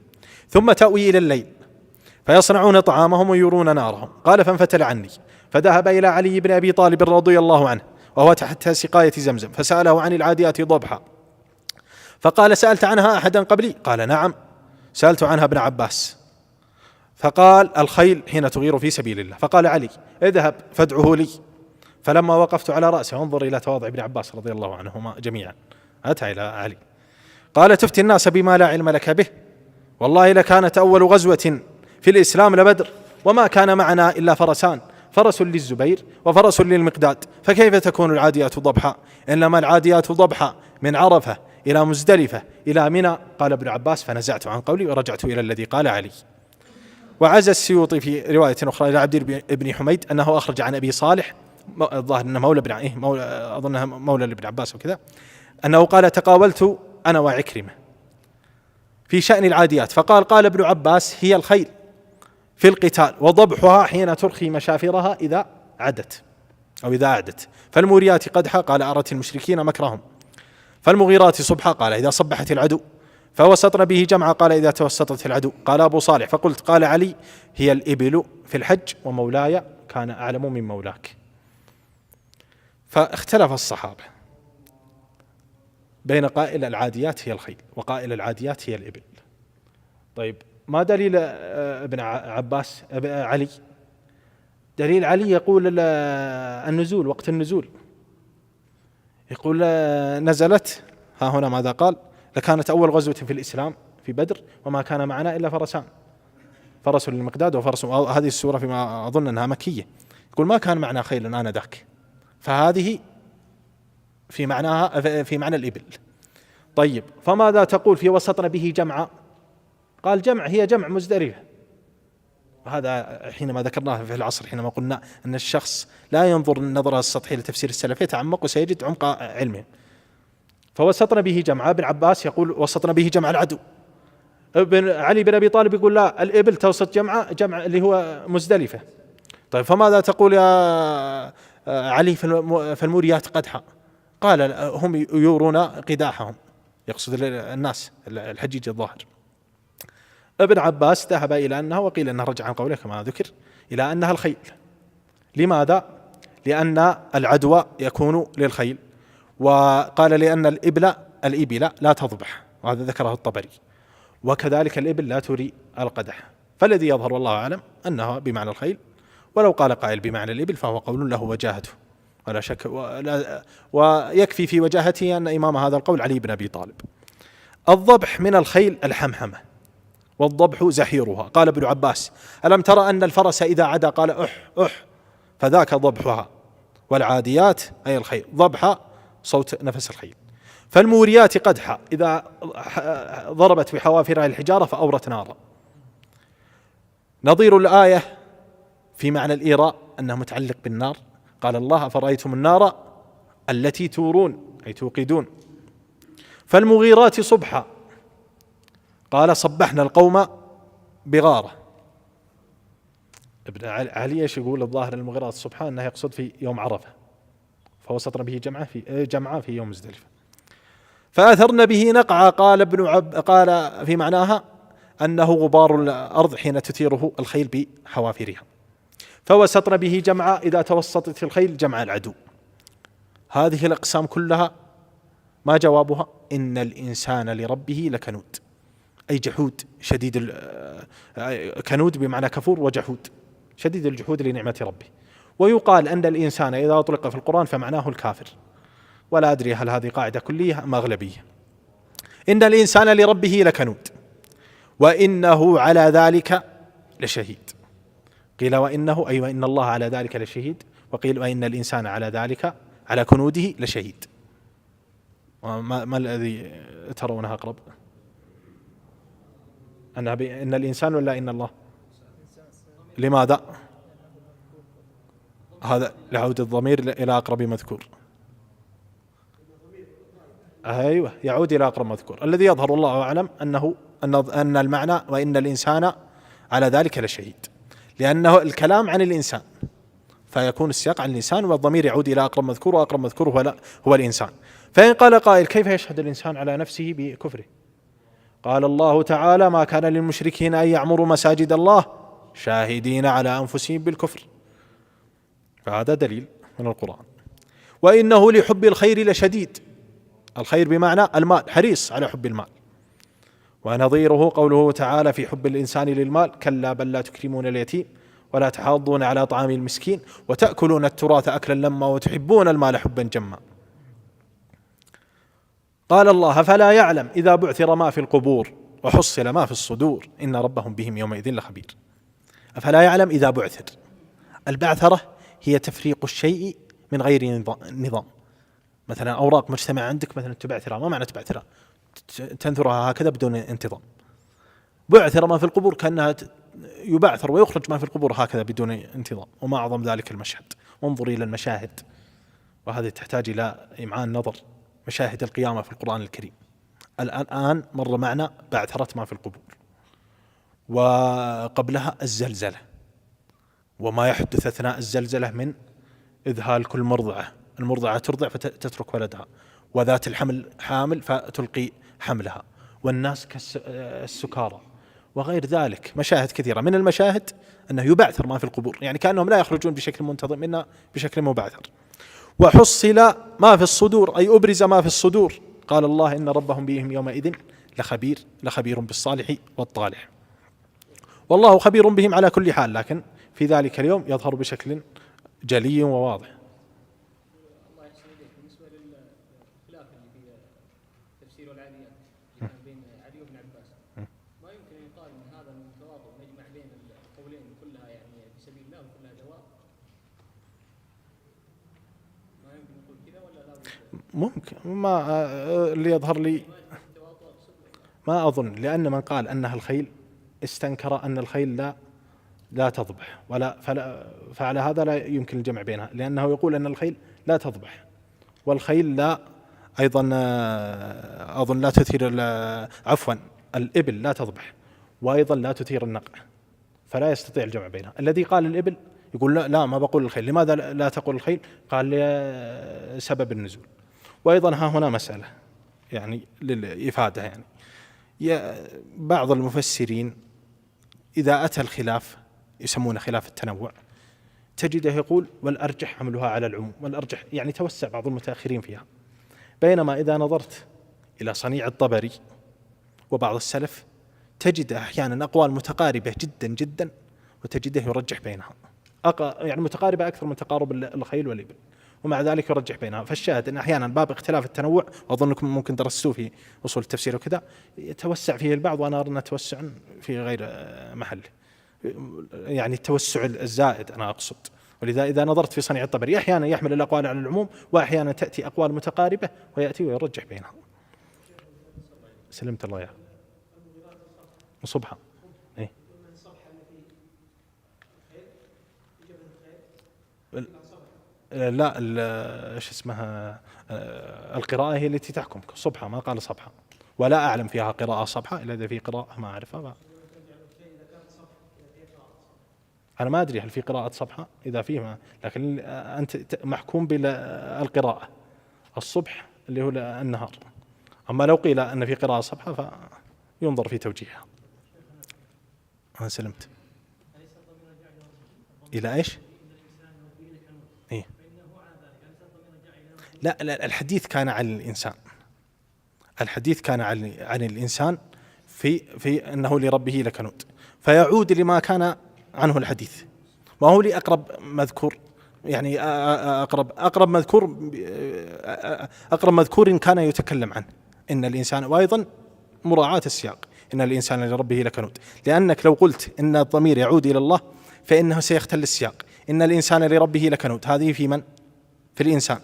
ثم تأوي إلى الليل فيصنعون طعامهم ويرون نارهم. قال: فانفتل عني فذهب إلى علي بن أبي طالب رضي الله عنه وهو تحت سقاية زمزم فسأله عن العاديات ضبحا، فقال: سألت عنها أحدا قبلي؟ قال: نعم، سألت عنها ابن عباس. فقال: الخيل حين تغير في سبيل الله. فقال علي: اذهب فادعه لي. فلما وقفت على رأسه، انظر إلى تواضع ابن عباس رضي الله عنهما جميعا، أتى إلى علي قال: تفتي الناس بما لا علم لك به، والله لكانت أول غزوة في الإسلام لبدر، وما كان معنا إلا فرسان، فرس للزبير وفرس للمقداد، فكيف تكون العاديات ضبحا؟ إنما العاديات ضبحا من عرفة إلى مزدلفة إلى منى. قال ابن عباس: فنزعت عن قولي ورجعت إلى الذي قال علي. وعز السيوطي في رواية أخرى إلى عبد بن حميد أنه أخرج عن أبي صالح، الظاهر أنه أظنها مولى لابن عباس وكذا، أنه قال: تقاولت أنا وعكرمة في شأن العاديات، قال ابن عباس: هي الخيل في القتال، وضبحها حين ترخي مشافرها إذا عدت أو إذا أعدت، فالموريات قدحا قال: أرت المشركين مكرهم، فالمغيرات صبحا قال: إذا صبحت العدو، فوسطن به جمعا قال: إذا توسطت العدو. قال أبو صالح: فقلت: قال علي: هي الإبل في الحج، ومولاي كان أعلم من مولاك. فاختلف الصحابة بين قائل العاديات هي الخيل وقائل العاديات هي الإبل. طيب، ما دليل ابن عباس علي؟ دليل علي يقول النزول، وقت النزول يقول: نزلت ها هنا ماذا قال؟ لكانت أول غزوة في الإسلام في بدر، وما كان معنا إلا فرسان، فرس للمقداد وفرس، هذه السورة فيما أظن أنها مكية، يقول: ما كان معنا خيل آنذاك، فهذه في معناها في معنى الإبل. طيب، فماذا تقول في وسطنا به جمعا؟ قال: جمع هي جمع مزدلفة. وهذا حينما ذكرناه في العصر، حينما قلنا أن الشخص لا ينظر النظرة السطحية لتفسير السلف، يتعمق وسيجد عمق علمه. فوسطنا به جمعا، ابن عباس يقول: وسطنا به جمع العدو. ابن علي بن أبي طالب يقول: لا، الإبل توسط جمع اللي هو مزدلفة. طيب، فماذا تقول يا علي في الموريات قدحا؟ قال: هم يورون قداحهم، يقصد الناس الحجيج الظاهر. ابن عباس ذهب إلى أنها، وقيل أنها رجع عن قوله كما ذكر إلى أنها الخيل. لماذا؟ لأن العدوى يكون للخيل، وقال لأن الإبل لا تضبح، وهذا ذكره الطبري، وكذلك الإبل لا تري القدح. فالذي يظهر والله أعلم أنها بمعنى الخيل، ولو قال قائل بمعنى الإبل فهو قول له وجاهته ولا شك، ويكفي في وجاهته أن إمام هذا القول علي بن أبي طالب. الضبح من الخيل الحمحمة، والضبح زحيرها. قال ابن عباس: ألم ترى أن الفرس إذا عدا قال أح أح، فذاك ضبحها، والعاديات أي الخيل، ضبحها صوت نفس الخيل. فالموريات قدحا، إذا ضربت بحوافرها الحجارة فأورت نارا. نظير الآية في معنى الإيراء أنه متعلق بالنار، قال الله: أفرأيتم النار التي تورون أي توقدون. فالمغيرات صبحا، قال: صبحنا القوم بغارة. ابن علي ايش يقول؟ الظاهر المغيرات صبحا أنه يقصد في يوم عرفة، فوسطنا به جمعة في يوم مزدلفة. فأثرن به نقعا، قال في معناها أنه غبار الأرض حين تثيره الخيل بحوافرها. فوسطن به جمعا، إذا توسطت الخيل جمع العدو. هذه الأقسام كلها ما جوابها؟ إن الإنسان لربه لكنود، أي جحود شديد، كنود بمعنى كفور، وجحود شديد الجحود لنعمة ربه. ويقال أن الإنسان إذا أطلق في القرآن فمعناه الكافر، ولا أدري هل هذه قاعدة كلية أم أغلبية. إن الإنسان لربه لكنود، وإنه على ذلك لشهيد. قيل وإنه أي وإن الله على ذلك لشهيد، وقيل وإن الإنسان على ذلك على كنوده لشهيد. ما الذي ترونها أقرب؟ إن الإنسان ولا إن الله؟ لماذا؟ هذا لعود الضمير إلى أقرب مذكور. أيوة، يعود إلى أقرب مذكور. الذي يظهر والله أعلم أن المعنى وإن الإنسان على ذلك لشهيد، لأنه الكلام عن الإنسان فيكون السياق عن الإنسان، والضمير يعود إلى أقرب مذكور، وأقرب مذكور هو الإنسان. فإن قال قائل كيف يشهد الإنسان على نفسه بكفره؟ قال الله تعالى: ما كان للمشركين أن يعمروا مساجد الله شاهدين على أنفسهم بالكفر. فهذا دليل من القرآن. وإنه لحب الخير لشديد، الخير بمعنى المال، حريص على حب المال. ونظيره قوله تعالى في حب الإنسان للمال: كلا بل لا تكرمون اليتيم ولا تحاضون على طعام المسكين وتأكلون التراث أكلا لما وتحبون المال حبا جما. قال الله: فلا يعلم إذا بعثر ما في القبور وحصل ما في الصدور إن ربهم بهم يومئذ لخبير. أفلا يعلم إذا بعثر. البعثرة هي تفريق الشيء من غير نظام. مثلا أوراق مجتمع عندك مثلا تبعثرها، ما معنى تبعثرها؟ تنثرها هكذا بدون انتظام. بعثر ما في القبور كأنها يبعثر ويخرج ما في القبور هكذا بدون انتظام. وما أعظم ذلك المشهد. انظر إلى المشاهد، وهذه تحتاج إلى إمعان نظر. مشاهد القيامة في القرآن الكريم الآن مر معنا بعثرة ما في القبور، وقبلها الزلزلة، وما يحدث أثناء الزلزلة من إذهال كل مرضعة، المرضعة ترضع فتترك ولدها، وذات الحمل حامل فتلقي حملها، والناس كالسكارى وغير ذلك. مشاهد كثيرة. من المشاهد أنه يبعثر ما في القبور، يعني كأنهم لا يخرجون بشكل منتظم، إنه بشكل مبعثر. وحصل ما في الصدور، أي أبرز ما في الصدور. قال الله: إن ربهم بهم يومئذ لخبير بالصالح والطالح. والله خبير بهم على كل حال، لكن في ذلك اليوم يظهر بشكل جلي وواضح. الله يحسن إليك. بالنسبة للخلاف اللي في تفسير العاديات بين علي وابن عباس، ما يمكن أن يقال أن هذا من التواطؤ نجمع بين القولين كلها يعني في سبيل الله وكلها جواب؟ ما يمكن نقول كذا ولا لا؟ ممكن. ما اللي يظهر لي ما أظن، لأن من قال أنها الخيل استنكر أن الخيل لا تضبح، فعلى هذا لا يمكن الجمع بينها، لأنه يقول أن الخيل لا تضبح، والخيل لا أيضا أظن لا تثير، عفوا الإبل لا تضبح وأيضا لا تثير النقع، فلا يستطيع الجمع بينها. الذي قال الإبل يقول لا ما بقول الخيل. لماذا لا تقول الخيل؟ قال لسبب النزول. وأيضا ها هنا مسألة يعني للإفادة، يعني بعض المفسرين إذا أتى الخلاف يسمونه خلاف التنوع، تجده يقول: والأرجح حملها على العموم. والأرجح يعني توسع بعض المتأخرين فيها. بينما إذا نظرت إلى صنيع الطبري وبعض السلف تجد أحيانا أقوال متقاربة جدا جدا، وتجده يرجح بينها، يعني متقاربة أكثر من تقارب الخيل والإبل، ومع ذلك يرجح بينها. فالشاهد أن أحيانا باب اختلاف التنوع، وأظنكم ممكن درستوه في أصول التفسير وكذا، يتوسع فيه البعض، وأنا أرى أنه توسع في غير محله، يعني التوسع الزائد أنا أقصد. ولذا إذا نظرت في صنيع الطبري أحيانا يحمل الأقوال على العموم، وأحيانا تأتي أقوال متقاربة ويأتي ويرجح بينها. سلمت الله. صبحة إيه؟ لا ايش اسمها، القراءة هي التي تحكم. صبحة ما قال صبحة، ولا أعلم فيها قراءة صبحة إلا إذا في قراءة ما أعرفها. أنا ما أدري هل في قراءة صبحة، إذا فيها، لكن أنت محكوم بالقراءة الصبح اللي هو النهار. أما لو قيل أن في قراءة صبحة فينظر في توجيهها. أنا سلمت. إلى إيش؟ إيه؟ لا الحديث كان عن الإنسان، الحديث كان عن الإنسان في أنه لربه لكنود، فيعود لما كان عنه الحديث، ما هو لأقرب مذكور، يعني أقرب مذكور كان يتكلم عنه إن الإنسان، وأيضا مراعاة السياق إن الإنسان لربه لكنود، لأنك لو قلت إن الضمير يعود إلى الله فإنه سيختل السياق. إن الإنسان لربه لكنود هذه في من؟ في الإنسان.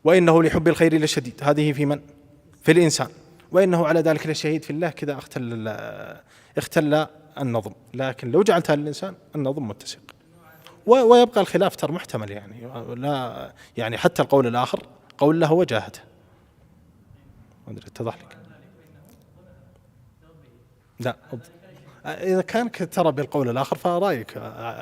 وإنه لحب الخير لشديد هذه في من؟ في الإنسان. وإنه على ذلك لشهيد في الله، كذا اختل النظم. لكن لو جعلتها للإنسان النظم متسق. ويبقى الخلاف ترى محتمل يعني، لا يعني حتى القول الآخر قول له وجاهته. ما أدري اتضح لك؟ لا، إذا كان ترى بالقول الآخر فرأيك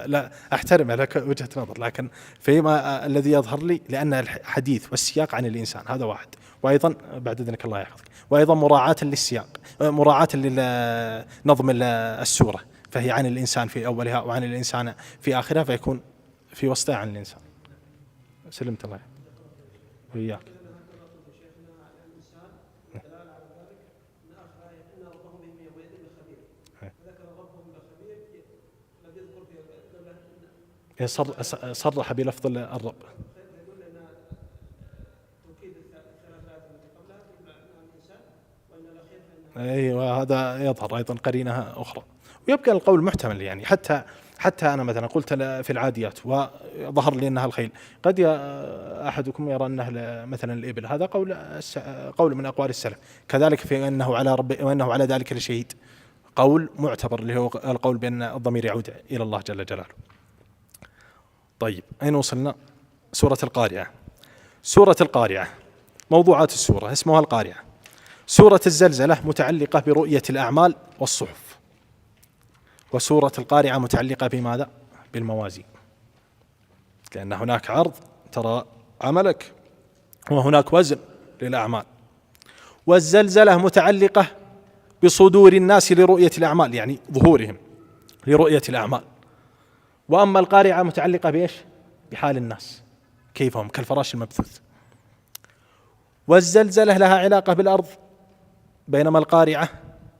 لا أحترم لك وجهة نظر، لكن فيما الذي يظهر لي لأن الحديث والسياق عن الإنسان هذا واحد، وأيضا بعد إذنك الله يحفظك، وأيضا مراعاة للسياق، مراعاة لنظم السورة، فهي عن الإنسان في أولها وعن الإنسان في آخرها، فيكون في وسطها عن الإنسان. سلمت الله وإياك. صرح بلفظ الرب. أيوة، هذا يظهر أيضا قرينة أخرى، ويبقى القول محتمل يعني. حتى أنا مثلا قلت في العاديات وظهر لي أنها الخيل، قد أحدكم يرى أنه مثلا الإبل، هذا قول من أقوال السلف. كذلك في أنه على رب وأنه على ذلك لشهيد، قول معتبر اللي هو القول بأن الضمير يعود إلى الله جل جلاله. طيب، أين وصلنا؟ سورة القارعة. سورة القارعة موضوعات السورة اسمها القارعة. سورة الزلزلة متعلقة برؤية الأعمال والصحف، وسورة القارعة متعلقة بماذا؟ بالموازين، لأن هناك عرض ترى عملك وهناك وزن للأعمال. والزلزلة متعلقة بصدور الناس لرؤية الأعمال، يعني ظهورهم لرؤية الأعمال. وأما القارعة متعلقة بإيش؟ بحال الناس كيف هم، كالفراش المبثوث. والزلزلة لها علاقة بالأرض، بينما القارعة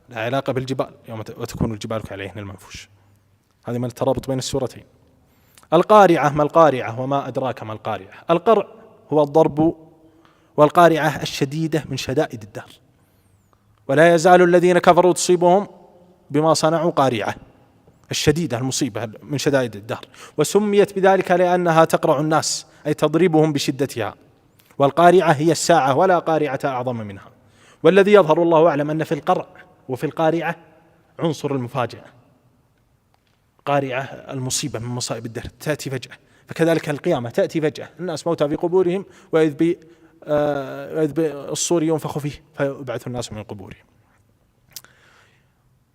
لها علاقة بالجبال، يوم وتكون الجبال كالعهن المنفوش. هذا من الترابط بين السورتين. القارعة، ما القارعة وما أدراك ما القارعة. القرع هو الضرب، والقارعة الشديدة من شدائد الدهر. ولا يزال الذين كفروا تصيبهم بما صنعوا قارعة، الشديدة المصيبة من شدائد الدهر. وسميت بذلك لأنها تقرع الناس، أي تضربهم بشدتها. والقارعة هي الساعة، ولا قارعة أعظم منها. والذي يظهر والله أعلم أن في القرع وفي القارعة عنصر المفاجأة. قارعة المصيبة من مصائب الدهر تأتي فجأة، فكذلك القيامة تأتي فجأة، الناس موتى في قبورهم وإذ بالصور ينفخ فيه فيبعث الناس من قبورهم.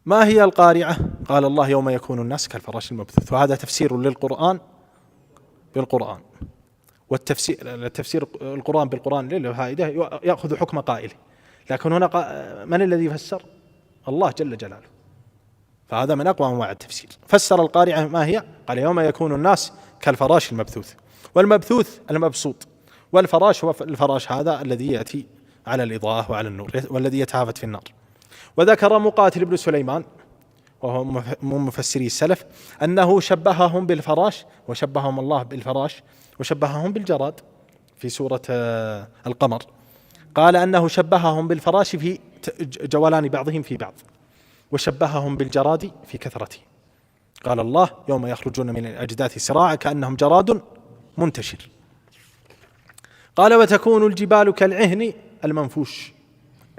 ما هي القارعة؟ قال الله يوم يكون الناس كالفراش المبثوث. وهذا تفسير للقرآن بالقرآن. والتفسير القرآن بالقرآن للفائدة يأخذ حكم قائله، لكن هنا من الذي فسر؟ الله جل جلاله، فهذا من أقوى أنواع التفسير. فسر القارعة ما هي؟ قال يوم يكون الناس كالفراش المبثوث. والمبثوث المبسوط، والفراش هو الفراش هذا الذي يأتي على الإضاءة وعلى النور والذي يتهافت في النار. وذكر مقاتل بن سليمان وهو من مفسري السلف أنه شبههم بالفراش، وشبههم الله بالفراش، وشبههم بالجراد في سورة القمر. قال أنه شبههم بالفراش في جولان بعضهم في بعض، وشبههم بالجراد في كثرته. قال الله يوم يخرجون من الأجداث سراعا كأنهم جراد منتشر. قال وتكون الجبال كالعهن المنفوش،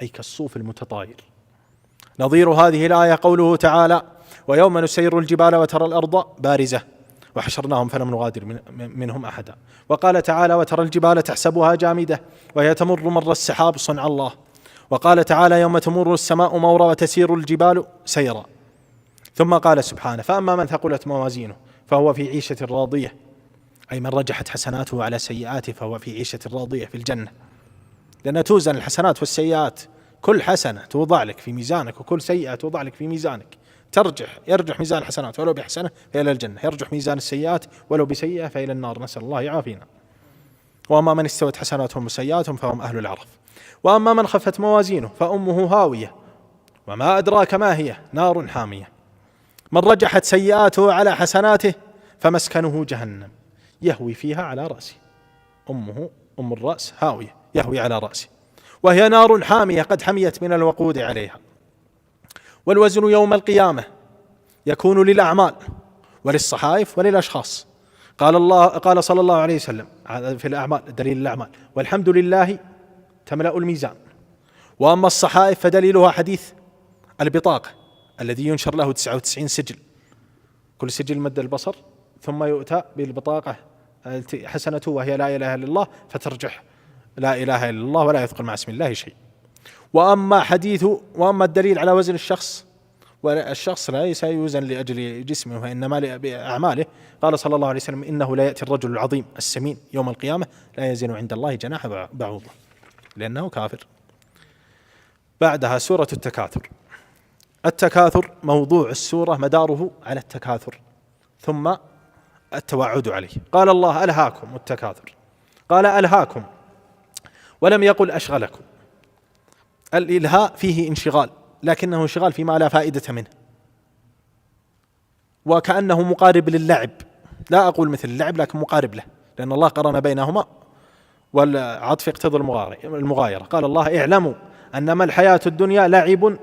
أي كالصوف المتطاير. نظير هذه الآية قوله تعالى ويوم نسير الجبال وترى الأرض بارزة وحشرناهم فلم نغادر منهم أحدا. وقال تعالى وترى الجبال تحسبها جامدة وهي تمر مر السحاب صنع الله. وقال تعالى يوم تمر السماء مورا وتسير الجبال سيرا. ثم قال سبحانه فأما من ثقلت موازينه فهو في عيشة راضية، أي من رجحت حسناته على سيئاته فهو في عيشة راضية في الجنة، لأن توزن الحسنات والسيئات، كل حسنة توضع لك في ميزانك وكل سيئة توضع لك في ميزانك، يرجح ميزان الحسنات ولو بحسنة فإلى الجنة، يرجح ميزان السيئات ولو بسيئة فإلى النار، نسأل الله يعافينا. وأما من استوت حسناتهم وسيئاتهم فهم أهل العرف. وأما من خفت موازينه فأمه هاوية وما أدراك ما هي نار حامية. من رجحت سيئاته على حسناته فمسكنه جهنم يهوي فيها على رأسه. أمه أم الرأس هاوية يهوي على رأسه، وهي نار حامية قد حميت من الوقود عليها. والوزن يوم القيامة يكون للأعمال وللصحائف وللأشخاص. قال صلى الله عليه وسلم في الأعمال دليل الأعمال والحمد لله تملأ الميزان. وأما الصحائف فدليلها حديث البطاقة الذي ينشر له 99 سجل، كل سجل مد البصر ثم يؤتى بالبطاقة حسنته وهي لا إله إلا الله فترجح لا إله إلا الله ولا يثقل مع اسم الله شيء. وأما الدليل على وزن الشخص، والشخص ليس يوزن لأجل جسمه وإنما لأعماله. قال صلى الله عليه وسلم: إنه لا يأتي الرجل العظيم السمين يوم القيامة لا يزن عند الله جناح بعوضة، لأنه كافر. بعدها سورة التكاثر. التكاثر موضوع السورة مداره على التكاثر ثم التوعد عليه. قال الله: ألهاكم التكاثر. قال: ألهاكم، ولم يقل أشغلكم. الإلهاء فيه انشغال، لكنه انشغال فيما لا فائدة منه، وكأنه مقارب للعب. لا أقول مثل اللعب، لكن مقارب له، لأن الله قرن بينهما والعطف يقتضي المغايرة. قال الله: اعلموا أنما الحياة الدنيا لعب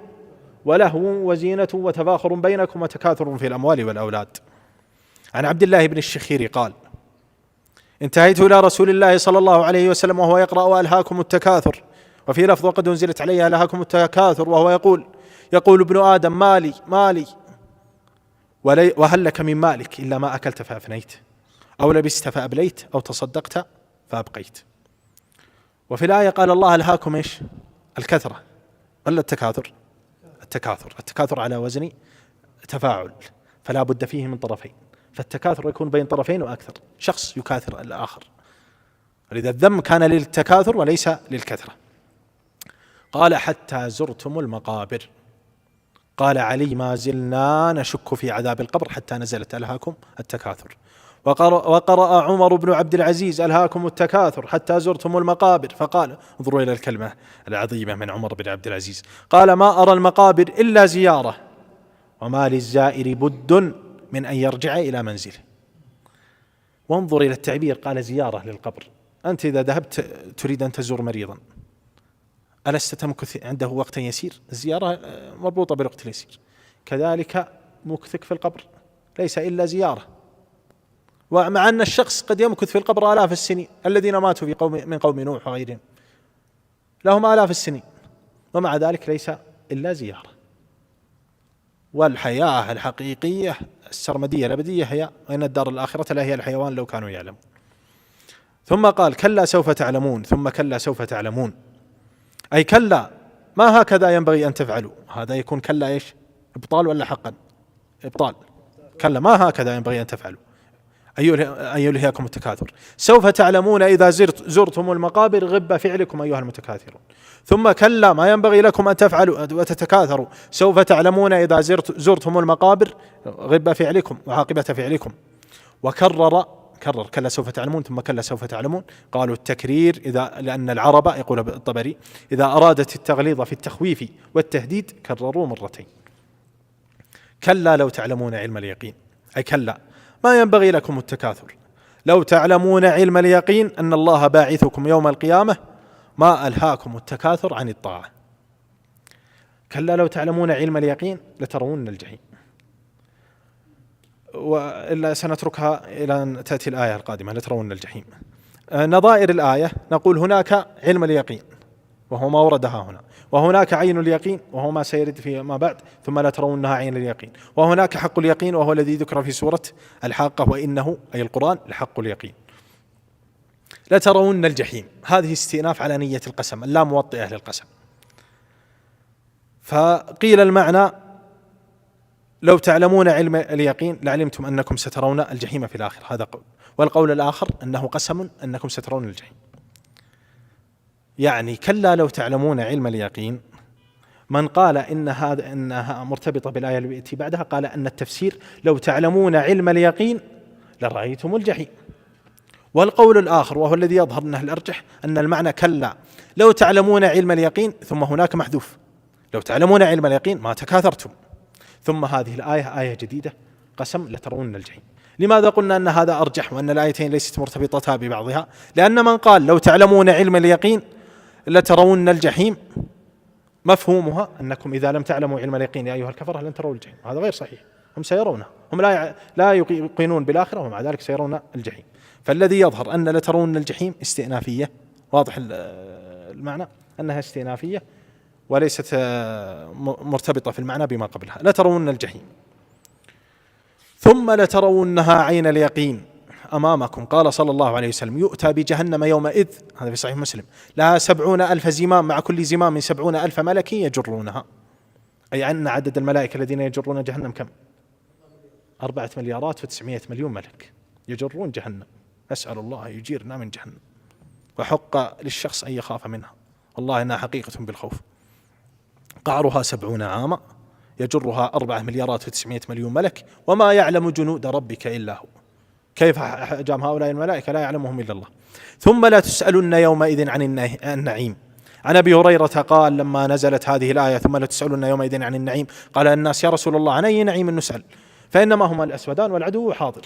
ولهو وزينة وتفاخر بينكم وتكاثر في الأموال والأولاد. عن عبد الله بن الشخير قال: انتهيت إلى رسول الله صلى الله عليه وسلم وهو يقرأ: ألهاكم التكاثر. وفي لفظ: وقد أنزلت علي ألهاكم التكاثر، وهو يقول ابن آدم: مالي مالي، وهل لك من مالك إلا ما أكلت فأفنيت، أو لبست فأبليت، أو تصدقت فأبقيت. وفي الآية قال الله: ألهاكم إيش؟ الكثرة ولا التكاثر؟ التكاثر على وزن تفاعل، فلا بد فيه من طرفين، فالتكاثر يكون بين طرفين وأكثر، شخص يكاثر الآخر، ولذا الذم كان للتكاثر وليس للكثرة. قال: حتى زرتم المقابر. قال علي: ما زلنا نشك في عذاب القبر حتى نزلت ألهاكم التكاثر. وقرأ عمر بن عبد العزيز: ألهاكم التكاثر حتى زرتم المقابر. فقال: انظروا إلى الكلمة العظيمة من عمر بن عبد العزيز، قال: ما أرى المقابر إلا زيارة، وما للزائر بد من أن يرجع إلى منزله. وانظر إلى التعبير، قال: زيارة للقبر. أنت إذا ذهبت تريد أن تزور مريضا، ألست تمكث عنده وقتا يسير؟ الزيارة مربوطة بالوقت اليسير، كذلك مكثك في القبر ليس إلا زيارة. ومع أن الشخص قد يمكث في القبر آلاف السنين، الذين ماتوا من قوم نوح وغيرهم لهم آلاف السنين، ومع ذلك ليس إلا زيارة. والحياة الحقيقية السرمدية الأبدية هي وإن الدار الآخرة لا هي الحيوان لو كانوا يعلمون. ثم قال: كلا سوف تعلمون، ثم كلا سوف تعلمون، أي كلا ما هكذا ينبغي أن تفعلوا. هذا يكون كلا إيش؟ إبطال ولا حقا؟ إبطال. كلا ما هكذا ينبغي أن تفعلوا، أن يلهيكم التكاثر. سوف تعلمون إذا زرتم المقابر غب فعلكم أيها المتكاثرون. ثم كلا ما ينبغي لكم أن تفعلوا وتتكاثروا. سوف تعلمون إذا زرتم المقابر غب فعلكم وعاقبة فعلكم. وكرر كلا سوف تعلمون ثم كلا سوف تعلمون. قالوا التكرير لأن العرب، يقول الطبري، إذا أرادت التغليظ في التخويف والتهديد كرروا مرتين. كلا لو تعلمون علم اليقين، أي كلا ما ينبغي لكم التكاثر. لو تعلمون علم اليقين أن الله باعثكم يوم القيامة ما ألهاكم التكاثر عن الطاعة. كلا لو تعلمون علم اليقين لترون الجحيم. وإلا سنتركها إلى أن تأتي الآية القادمة لترون الجحيم. نظائر الآية نقول: هناك علم اليقين وهو ما وردها هنا، وهناك عين اليقين وهو ما سيرد فيما بعد ثم لا ترونها عين اليقين، وهناك حق اليقين وهو الذي ذكر في سورة الحاقة: وإنه أي القرآن لحق اليقين. لترون الجحيم، هذه استئناف على نية القسم، اللام موطئة للقسم. فقيل المعنى: لو تعلمون علم اليقين لعلمتم أنكم سترون الجحيم في الآخر، هذا قول. والقول الآخر أنه قسم أنكم سترون الجحيم. يعني كلا لو تعلمون علم اليقين، من قال إنها مرتبطة بالآية التي بعدها قال أن التفسير: لو تعلمون علم اليقين لرأيتم الجحيم. والقول الآخر وهو الذي يظهر أنه الأرجح أن المعنى كلا لو تعلمون علم اليقين ثم هناك محذوف، لو تعلمون علم اليقين ما تكاثرتم، ثم هذه الآية آية جديدة قسم لترون الجحيم. لماذا قلنا أن هذا أرجح وأن الآيتين ليست مرتبطة ببعضها؟ لأن من قال لو تعلمون علم اليقين لترون الجحيم مفهومها أنكم إذا لم تعلموا علم اليقين يا أيها الكفرة لن تروا الجحيم. هذا غير صحيح، هم سيرونه، هم لا يقينون بالآخرة ومع ذلك سيرون الجحيم. فالذي يظهر أن لترون الجحيم استئنافية، واضح المعنى أنها استئنافية وليست مرتبطة في المعنى بما قبلها. لترون الجحيم. ثم لترونها عين اليقين أمامكم. قال صلى الله عليه وسلم: يؤتى بجهنم يومئذ، هذا في صحيح مسلم، لها 70,000 زمام، مع كل زمام 70,000 ملك يجرونها. أي أن عدد الملائكة الذين يجرون جهنم كم؟ 4,900,000,000 ملك يجرون جهنم. أسأل الله يجيرنا من جهنم، وحق للشخص أن يخاف منها، والله إنها حقيقة بالخوف. قعرها 70 عاما، يجرها 4,900,000,000 ملك، وما يعلم جنود ربك إلا هو. كيف حجام هؤلاء الملائكة؟ لا يعلمهم إلا الله. ثم لا تسألن يومئذ عن النعيم. عن أبي هريرة قال: لما نزلت هذه الآية ثم لا تسألن يومئذ عن النعيم، قال الناس: يا رسول الله، عن أي نعيم نسأل؟ فإنما هما الأسودان والعدو حاضر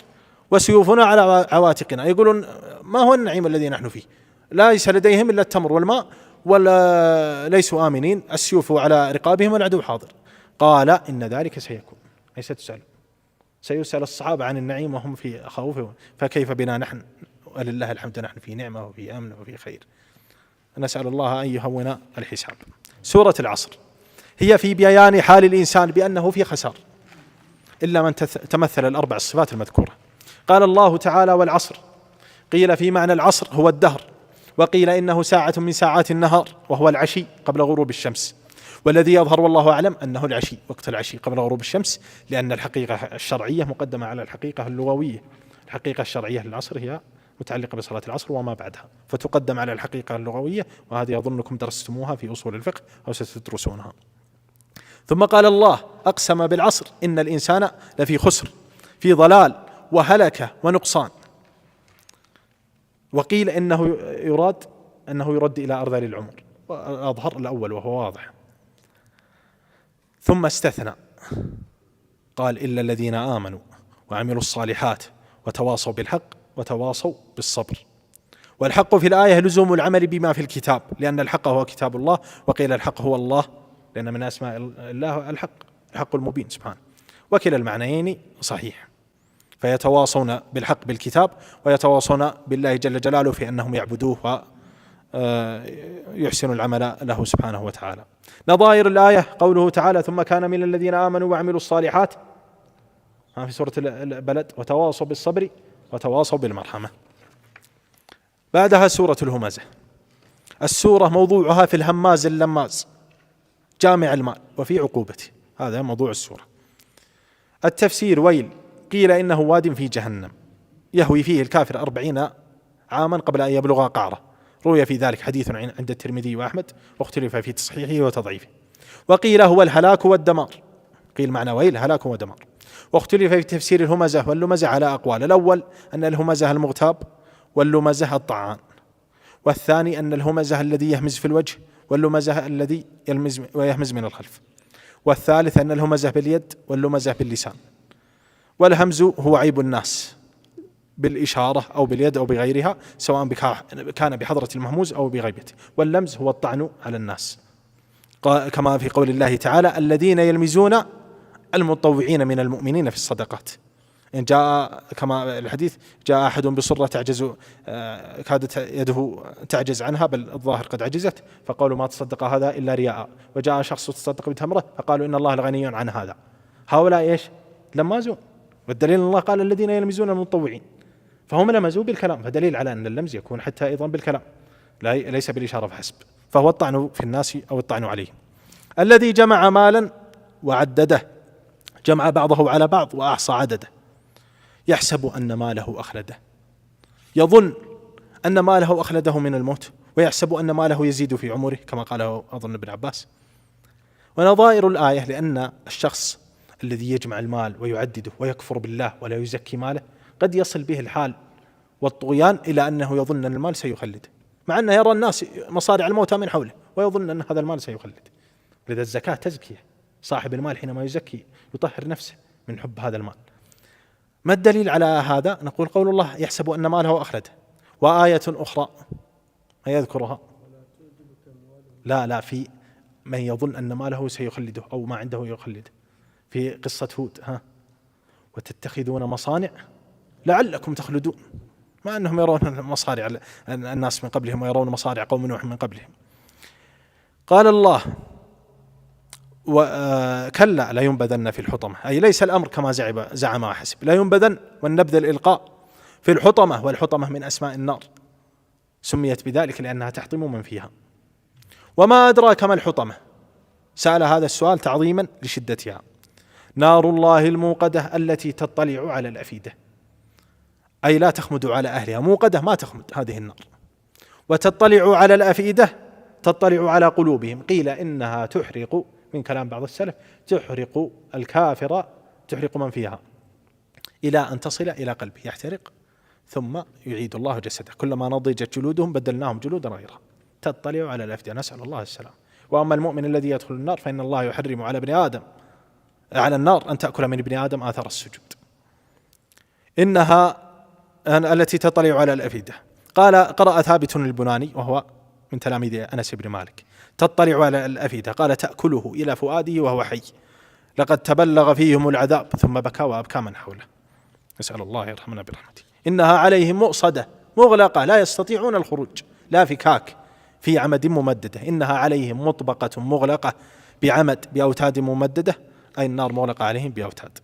وسيوفنا على عواتقنا. يقولون: ما هو النعيم الذي نحن فيه؟ ليس لديهم إلا التمر والماء، ولا ليسوا آمنين، السيوف على رقابهم والعدو حاضر. قال: إن ذلك سيكون، أي ستسأل، سيسأل الصحابة عن النعيم وهم في خوف، فكيف بنا نحن؟ ولله الحمد، نحن في نعمة وفي أمن وفي خير. نسأل الله أن يهون الحساب. سورة العصر هي في بيان حال الإنسان بأنه في خسار، إلا من تمثل الأربع الصفات المذكورة. قال الله تعالى: والعصر. قيل في معنى العصر هو الدهر، وقيل إنه ساعة من ساعات النهار، وهو العشي قبل غروب الشمس. والذي يظهر والله أعلم أنه العشي، وقت العشي قبل غروب الشمس، لأن الحقيقة الشرعية مقدمة على الحقيقة اللغوية. الحقيقة الشرعية للعصر هي متعلقة بصلاة العصر وما بعدها، فتقدم على الحقيقة اللغوية، وهذه أظنكم درستموها في أصول الفقه أو ستدرسونها. ثم قال الله: أقسم بالعصر إن الإنسان لفي خسر، في ضلال وهلكة ونقصان. وقيل إنه يرد إلى أرذل العمر، وأظهر الأول وهو واضح. ثم استثنى قال: إلا الذين آمنوا وعملوا الصالحات وتواصوا بالحق وتواصوا بالصبر. والحق في الآية لزوم العمل بما في الكتاب، لأن الحق هو كتاب الله، وقيل الحق هو الله، لأن من أسماء الله الحق المبين سبحانه. وكلا المعنيين صحيح، فيتواصون بالحق بالكتاب، ويتواصون بالله جل جلاله في أنهم يعبدوه ويحسنوا العمل له سبحانه وتعالى. نظائر الآية قوله تعالى: ثم كان من الذين آمنوا وعملوا الصالحات، في سورة البلد، وتواصوا بالصبر وتواصوا بالمرحمة. بعدها سورة الهمزة. السورة موضوعها في الهماز اللماز جامع المال وفي عقوبته، هذا موضوع السورة. التفسير: ويل. قيل إنه واد في جهنم يهوي فيه الكافر 40 عاما قبل أن يبلغ قعره. روي في ذلك حديث عند الترمذي وأحمد، واختلف في تصحيحه وتضعيفه. وقيل هو الهلاك والدمار، قيل معنى ويل هلاك ودمار. واختلف في تفسير الهمزة واللمزة على أقوال. الأول أن الهمزة المغتاب، واللمزة الطعان. والثاني أن الهمزة الذي يهمز في الوجه، واللمزة الذي يهمز من الخلف. والثالث أن الهمزة باليد واللمزة باللسان. والهمز هو عيب الناس بالإشارة أو باليد أو بغيرها، سواء كان بحضرة المهموز أو بغيبته. واللمز هو الطعن على الناس، كما في قول الله تعالى: الذين يلمزون المتطوعين من المؤمنين في الصدقات. إن جاء كما الحديث: جاء أحد بصرة كادت يده تعجز عنها، بل الظاهر قد عجزت، فقالوا: ما تصدق هذا إلا رياء. وجاء شخص تصدق بتمرة، فقالوا: إن الله لغني عن هذا. هؤلاء إيش؟ لمازون. والدليل الله قال: الذين يلمزون المتطوعين، فهم لمزوا بالكلام، فدليل على أن اللمز يكون حتى أيضا بالكلام، ليس بالإشارة فحسب، فهو الطعن في الناس أو الطعن عليهم. الذي جمع مالا وعدده، جمع بعضه على بعض وأحصى عدده، يحسب أن ماله أخلده. يظن أن ماله أخلده من الموت، ويحسب أن ماله يزيد في عمره، كما قاله أظن ابن عباس. ونظائر الآية: لأن الشخص الذي يجمع المال ويعدده ويكفر بالله ولا يزكي ماله، قد يصل به الحال والطغيان إلى أنه يظن أن المال سيخلده، مع أنه يرى الناس مصارع الموتى من حوله ويظن أن هذا المال سيخلد. لذا الزكاة تزكية، صاحب المال حينما يزكي يطهر نفسه من حب هذا المال. ما الدليل على هذا؟ نقول: قول الله: يحسب أن ماله أخلده. وآية أخرى ما يذكرها، لا في من يظن أن ماله سيخلده أو ما عنده يخلده، في قصة هود: وتتخذون مصانع لعلكم تخلدون، مع أنهم يرون مصارع الناس من قبلهم ويرون مصارع قوم نوح من قبلهم. قال الله: وكلا لا ينبذن في الحطمة، أي ليس الأمر كما زعم وحسب، لا ينبذن والنبذ الإلقاء في الحطمة، والحطمة من أسماء النار سميت بذلك لأنها تحطم من فيها. وما أدراك ما الحطمة؟ سأل هذا السؤال تعظيما لشدتها. نار الله الموقدة التي تطلع على الأفئدة، أي لا تخمد على أهلها، موقدة ما تخمد هذه النار، وتطلع على الأفئدة تطلع على قلوبهم. قيل إنها تحرق، من كلام بعض السلف، تحرق الكافر، تحرق من فيها إلى أن تصل إلى قلبه، يحترق ثم يعيد الله جسده، كلما نضجت جلودهم بدلناهم جلودا غيرها. تطلع على الأفئدة، نسأل الله السلام. وأما المؤمن الذي يدخل النار فإن الله يحرم على ابن آدم، على النار، أن تأكل من ابن آدم آثار السجود. إنها التي تطلع على الأفئدة. قال قرأ ثابت البناني وهو من تلاميذ أنس بن مالك: تطلع على الأفئدة، قال تأكله إلى فؤاده وهو حي، لقد تبلغ فيهم العذاب، ثم بكى وأبكى من حوله، نسأل الله يرحمنا برحمته. إنها عليهم مؤصدة مغلقة لا يستطيعون الخروج، لا فكاك، في عمد ممددة. إنها عليهم مطبقة مغلقة بعمد بأوتاد ممددة، أي النار مغلقة عليهم بأوتاد.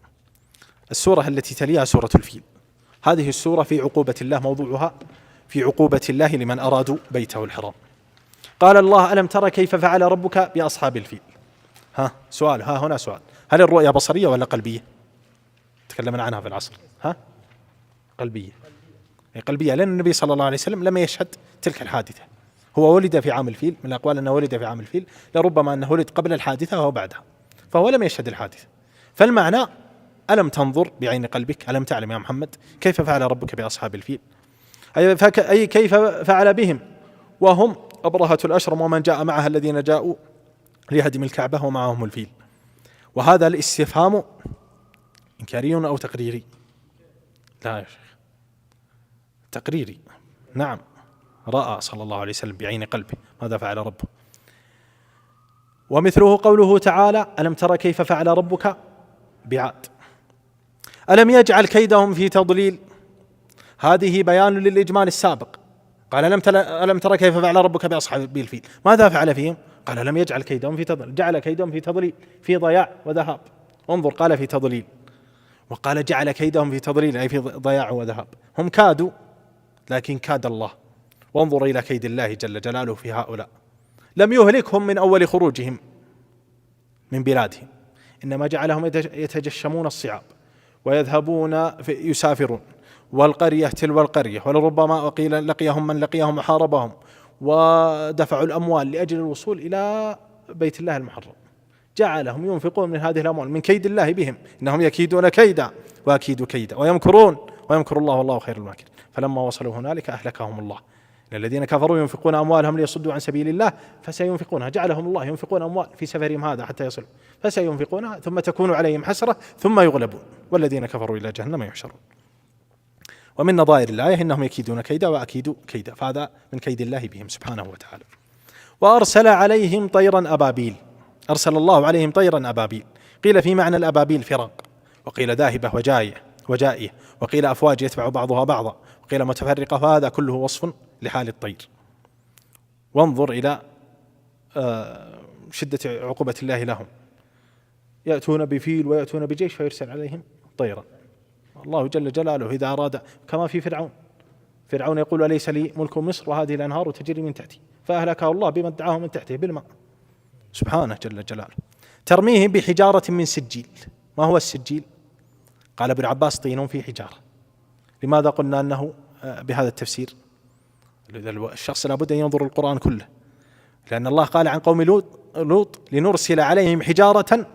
السورة التي تليها سورة الفيل. هذه السورة في عقوبة الله، موضوعها في عقوبة الله لمن أرادوا بيته الحرام. قال الله: ألم ترى كيف فعل ربك بأصحاب الفيل؟ سؤال، هنا سؤال: هل الرؤيا بصرية ولا قلبية؟ تكلمنا عنها في العصر. قلبية. قلبية، لأن النبي صلى الله عليه وسلم لم يشهد تلك الحادثة. هو ولد في عام الفيل، من الأقوال أنه ولد في عام الفيل، لربما أنه ولد قبل الحادثة وهو بعدها، فهو لم يشهد الحادثة. فالمعنى: ألم تنظر بعين قلبك، ألم تعلم يا محمد كيف فعل ربك بأصحاب الفيل، أي كيف فعل بهم وهم أبرهة الأشرم ومن جاء معها الذين جاءوا لهدم الكعبة ومعهم الفيل. وهذا الاستفهام إنكاري أو تقريري؟ لا يا شيخ، تقريري. نعم، رأى صلى الله عليه وسلم بعين قلبه ماذا فعل ربه. ومثله قوله تعالى: ألم ترى كيف فعل ربك بعاد، ألم يجعل كيدهم في تضليل. هذه بيان للإجمال السابق. قال: ألم ترى كيف فعل ربك بأصحاب الفيل، ماذا فعل فيهم؟ قال: لم يجعل كيدهم في تضليل، جعل كيدهم في تضليل، في ضياع وذهاب. انظر، قال في تضليل، وقال جعل كيدهم في تضليل، أي في ضياع وذهاب. هم كادوا لكن كاد الله، وانظر إلى كيد الله جل جلاله في هؤلاء. لم يهلكهم من أول خروجهم من بلادهم، إنما جعلهم يتجشمون الصعاب ويذهبون يسافرون، والقرية تلو القرية، ولربما وقيل لقيهم من لقيهم وحاربهم، ودفعوا الأموال لأجل الوصول إلى بيت الله المحرم. جعلهم ينفقون من هذه الأموال من كيد الله بهم، إنهم يكيدون كيدا وأكيد كيدا، ويمكرون ويمكر الله والله خير الماكرين. فلما وصلوا هنالك أهلكهم الله. إن الذين كفروا ينفقون أموالهم ليصدوا عن سبيل الله فسينفقونها، جعلهم الله ينفقون أموال في سفرهم هذا حتى يصلوا، فسينفقونها ثم تكون عليهم حسرة ثم يغلبون، والذين كفروا إلى جهنم يحشرون. ومن نظائر الآية إنهم يكيدون كيدا وأكيد كيدا، فهذا من كيد الله بهم سبحانه وتعالى. وأرسل عليهم طيرا أبابيل، أرسل الله عليهم طيرا أبابيل. قيل في معنى الأبابيل فراق، وقيل ذاهبة وجائية، وقيل أفواج يتبع بعضها بعضا، وقيل متفرقة، فهذا كله وصف لحال الطير. وانظر إلى شدة عقوبة الله لهم، يأتون بفيل ويأتون بجيش فيرسل عليهم طيرا. الله جل جلاله إذا أراد، كما في فرعون يقول: أليس لي ملك مصر وهذه الأنهار تجري من تحتي، فأهلكه الله بما ادعاه من تحته بالماء سبحانه جل جلاله. ترميهم بحجارة من سجيل. ما هو السجيل؟ قال ابن عباس: طين في حجارة. لماذا قلنا أنه بهذا التفسير؟ الشخص لابد أن ينظر القرآن كله، لأن الله قال عن قوم لوط: لنرسل عليهم حجارة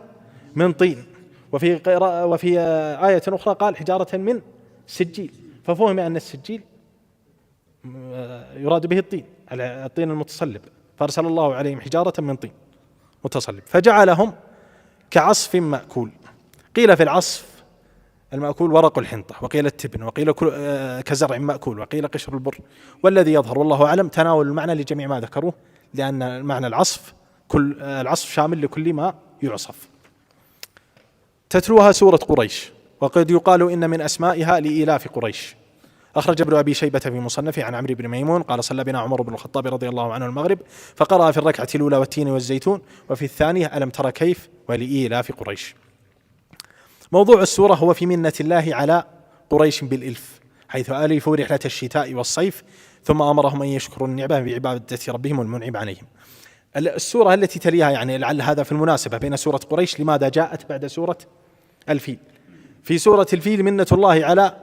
من طين، وفي آية أخرى قال حجارة من سجيل، ففهم أن السجيل يراد به الطين المتصلب، فأرسل الله عليهم حجارة من طين متصلب فجعلهم كعصف مأكول. قيل في العصف المأكول ورق الحنطة، وقيل التبن، وقيل كزرع مأكول، وقيل قشر البر. والذي يظهر والله أعلم تناول المعنى لجميع ما ذكروه، لأن معنى العصف العصف شامل لكل ما يعصف. تتلوها سورة قريش، وقد يقال إن من أسمائها لإيلاف قريش، أخرج ابن أبي شيبة في مصنفه عن عمرو بن ميمون قال صلى بنا عمر بن الخطاب رضي الله عنه المغرب فقرأ في الركعة الأولى والتين والزيتون وفي الثانية ألم تر كيف ولإيلاف قريش. موضوع السورة هو في منة الله على قريش بالإلف، حيث ألفوا رحلة الشتاء والصيف ثم أمرهم أن يشكروا النعمة بعبادة ربهم المنعم عليهم. السورة التي تليها يعني لعل هذا في المناسبة بين سورة قريش لماذا جاءت بعد سورة الفيل. في سورة الفيل منة الله على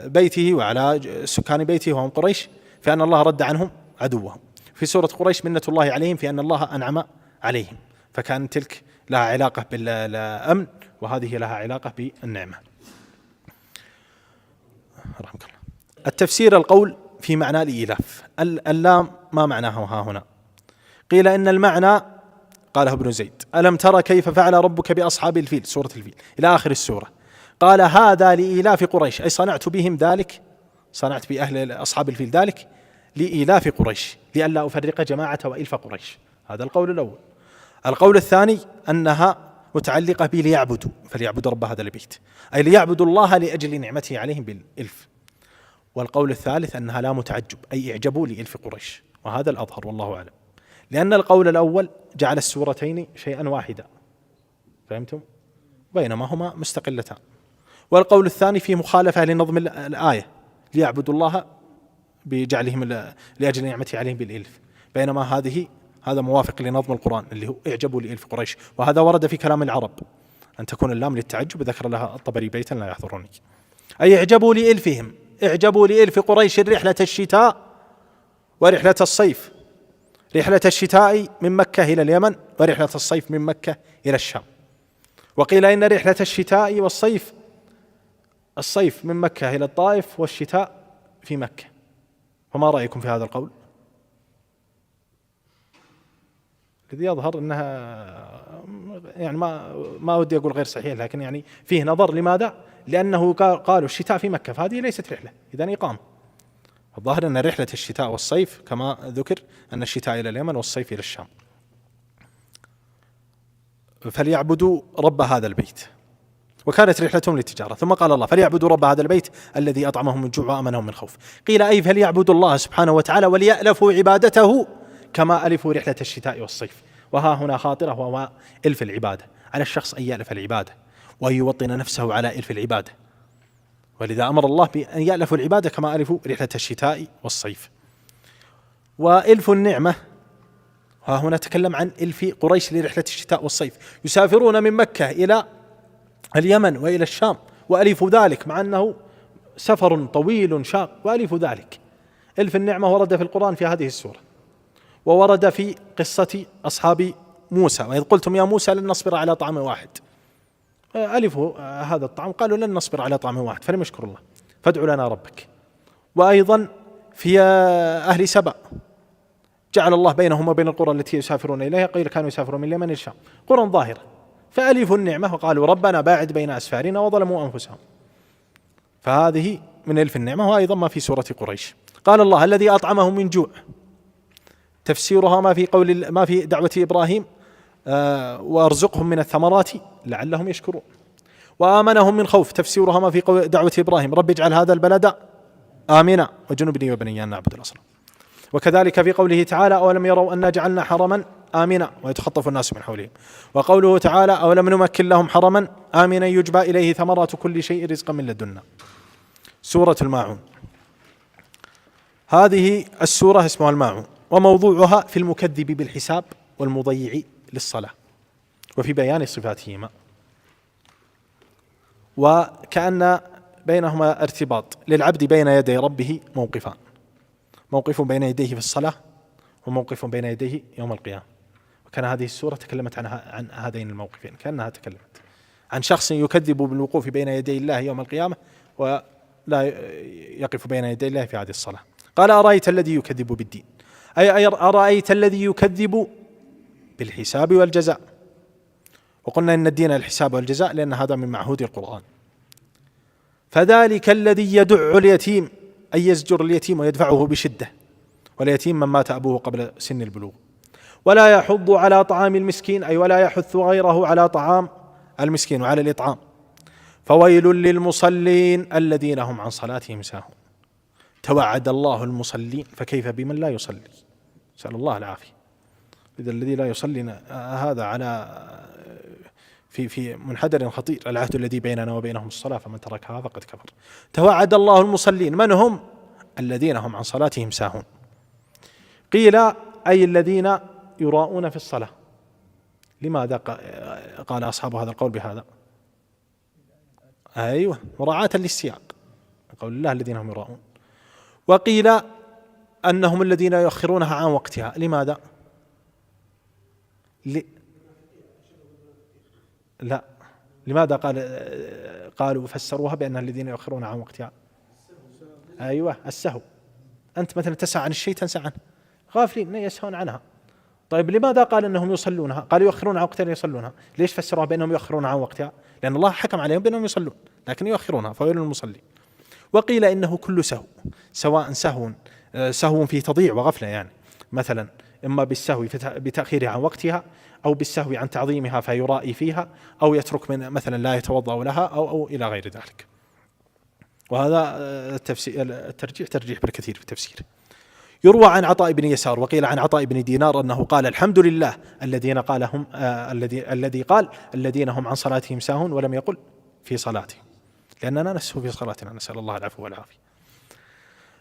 بيته وعلى سكان بيته وهم قريش في أن الله رد عنهم عدوهم. في سورة قريش منة الله عليهم في أن الله أنعم عليهم، فكان تلك لها علاقة بالأمن وهذه لها علاقة بالنعمة. رحمك الله. التفسير القول في معنى الإيلاف. اللام ما معناها ها هنا؟ قيل إن المعنى قاله ابن زيد ألم ترى كيف فعل ربك بأصحاب الفيل سورة الفيل إلى آخر السورة. قال هذا لإيلاف قريش أي صنعت بهم ذلك، صنعت بأهل أصحاب الفيل ذلك لإيلاف قريش لئلا أفرق جماعة وإلف قريش. هذا القول الأول. القول الثاني أنها متعلقة بليعبدوا فليعبدوا رب هذا البيت أي ليعبدوا الله لأجل نعمته عليهم بالإلف. والقول الثالث أنها لا متعجب أي اعجبوا لإلف قريش، وهذا الأظهر والله أعلم، لأن القول الأول جعل السورتين شيئا واحدا، فهمتم؟ بينما هما مستقلتان. والقول الثاني في مخالفة لنظم الآية ليعبدوا الله بجعلهم لأجل نعمته عليهم بالإلف، بينما هذا موافق لنظم القرآن اللي هو اعجبوا لإلف قريش، وهذا ورد في كلام العرب أن تكون اللام للتعجب، ذكر لها الطبري بيتا لا يحضرني، أي اعجبوا لإلفهم، اعجبوا لإلف قريش رحلة الشتاء ورحلة الصيف، رحلة الشتاء من مكة إلى اليمن ورحلة الصيف من مكة إلى الشام. وقيل إن رحلة الشتاء والصيف الصيف من مكة إلى الطائف والشتاء في مكة. فما رأيكم في هذا القول؟ الذي يظهر أنها يعني ما ودي أقول غير صحيح، لكن يعني فيه نظر. لماذا؟ لأنه قالوا الشتاء في مكة فهذه ليست رحلة، إذن إقامة. الظاهر أن رحلة الشتاء والصيف كما ذكر أن الشتاء إلى اليمن والصيف إلى الشام. فليعبدوا رب هذا البيت، وكانت رحلتهم للتجارة. ثم قال الله فليعبدوا رب هذا البيت الذي أطعمهم من جوع وآمنهم من خوف. قيل أي فليعبدوا الله سبحانه وتعالى وليألفوا عبادته كما ألفوا رحلة الشتاء والصيف. وها هنا خاطرة وهو إلف العبادة، على الشخص أن يألف العبادة وأن يوطن نفسه على إلف العبادة، ولذا أمر الله بأن يألفوا العبادة كما ألفوا رحلة الشتاء والصيف. وإلف النعمة ها هنا تكلم عن إلف قريش لرحلة الشتاء والصيف، يسافرون من مكة إلى اليمن وإلى الشام وألفوا ذلك، مع أنه سفر طويل شاق وألفوا ذلك. إلف النعمة ورد في القرآن في هذه السورة، وورد في قصة أصحاب موسى وإذ قلتم يا موسى لن نصبر على طعام واحد، ألفوا هذا الطعام قالوا لن نصبر على طعام واحد فلم يشكر الله فادع لنا ربك. وأيضا في أهل سبأ جعل الله بينهم وبين القرى التي يسافرون إليها، قيل كانوا يسافرون من اليمن إلى الشام قرى ظاهرة، فألفوا النعمة وقالوا ربنا باعد بين أسفارنا وظلموا أنفسهم. فهذه من ألف النعمة. وأيضا ما في سورة قريش قال الله الذي أطعمهم من جوع، تفسيرها ما في دعوة إبراهيم وارزقهم من الثمرات لعلهم يشكرون. وآمنهم من خوف، تفسيرها ما في دعوة إبراهيم رب اجعل هذا البلد آمنا وجنبني وبني أن نعبد الأصنام. وكذلك في قوله تعالى أولم يروا أنا جعلنا حرما آمنا ويتخطف الناس من حولهم. وقوله تعالى أولم نمكن لهم حرما آمنا يجبى إليه ثمرات كل شيء رزقا من لدنا. سورة الماعون. هذه السورة اسمها الماعون، وموضوعها في المكذب بالحساب والمضيع للصلاة وفي بيان صفاتهما، وكأن بينهما ارتباط للعبد بين يدي ربه موقفان، موقف بين يديه في الصلاة وموقف بين يديه يوم القيامة. وكان هذه السورة تكلمت عن هذين الموقفين، كأنها تكلمت عن شخص يكذب بالوقوف بين يدي الله يوم القيامة ولا يقف بين يدي الله في هذه الصلاة. قال أرأيت الذي يكذب بالدين، أي أرأيت الذي يكذب بالحساب والجزاء. وقلنا إن الدين الحساب والجزاء لأن هذا من معهود القرآن. فذلك الذي يدع اليتيم أي يزجر اليتيم ويدفعه بشدة، واليتيم من مات أبوه قبل سن البلوغ. ولا يحض على طعام المسكين أي ولا يحث غيره على طعام المسكين وعلى الإطعام. فويل للمصلين الذين هم عن صلاتهم ساهون. توعد الله المصلين فكيف بمن لا يصلي؟ نسأل الله العافية. إذا الذي لا يصلي هذا على في منحدر خطير. العهد الذي بيننا وبينهم الصلاة فمن تركها فقد كفر. توعد الله المصلين، من هم؟ الذين هم عن صلاتهم ساهون. قيل أي الذين يراءون في الصلاة. لماذا قال أصحاب هذا القول بهذا؟ أيوة، مراعاة للسياق، قول الله الذين هم يراءون. وقيل أنهم الذين يؤخرونها عن وقتها. لماذا؟ لا، لماذا قالوا فسروها بأن الذين يؤخرون عن وقتها؟ أيوة، السهو. أنت مثلا تسعى عن الشيء تنسى عنه، غافلين يسهون عنها. طيب لماذا قال أنهم يصلونها؟ قالوا يؤخرون عن وقتها يصلونها. ليش فسروها بأنهم يؤخرون عن وقتها؟ لأن الله حكم عليهم بأنهم يصلون لكن يؤخرونها، فويل للمصلين. وقيل إنه كل سهو، سواء سهو فيه تضييع وغفلة، يعني مثلا إما بالسهو بتأخيرها عن وقتها، أو بالسهو عن تعظيمها فيرائي فيها، أو يترك من مثلا لا يتوضأ لها أو إلى غير ذلك. وهذا الترجيح ترجيح بالكثير في التفسير. يروى عن عطاء بن يسار وقيل عن عطاء بن دينار أنه قال الحمد لله الذي قال الذين هم عن صلاتهم ساهون ولم يقل في صلاتهم، لأننا نسهو في صلاتنا، نسأل الله العفو والعافية.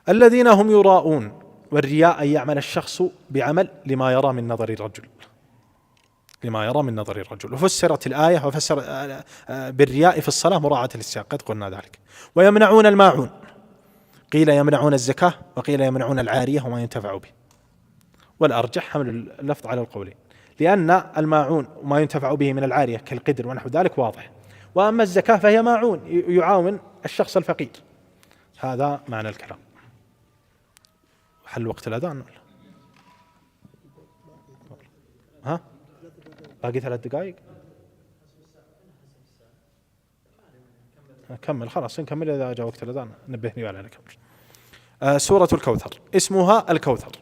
الذين هم يراءون، والرياء أن يعمل الشخص بعمل لما يرى من نظر الرجل. وفسرت الآية وفسر بالرياء في الصلاة مراعاة للسياق، قد قلنا ذلك. ويمنعون الماعون، قيل يمنعون الزكاة وقيل يمنعون العارية وما ينتفع به، والأرجح حمل اللفظ على القولين، لأن الماعون وما ينتفع به من العارية كالقدر ونحو ذلك واضح، وأما الزكاة فهي ماعون يعاون الشخص الفقير. هذا معنى الكلام. حل وقت الأذان؟ ها؟ باقي 3 دقائق. كمل، خلاص نكمل إذا جاء وقت الأذان نبهني ولا نكمل. سورة الكوثر، اسمها الكوثر،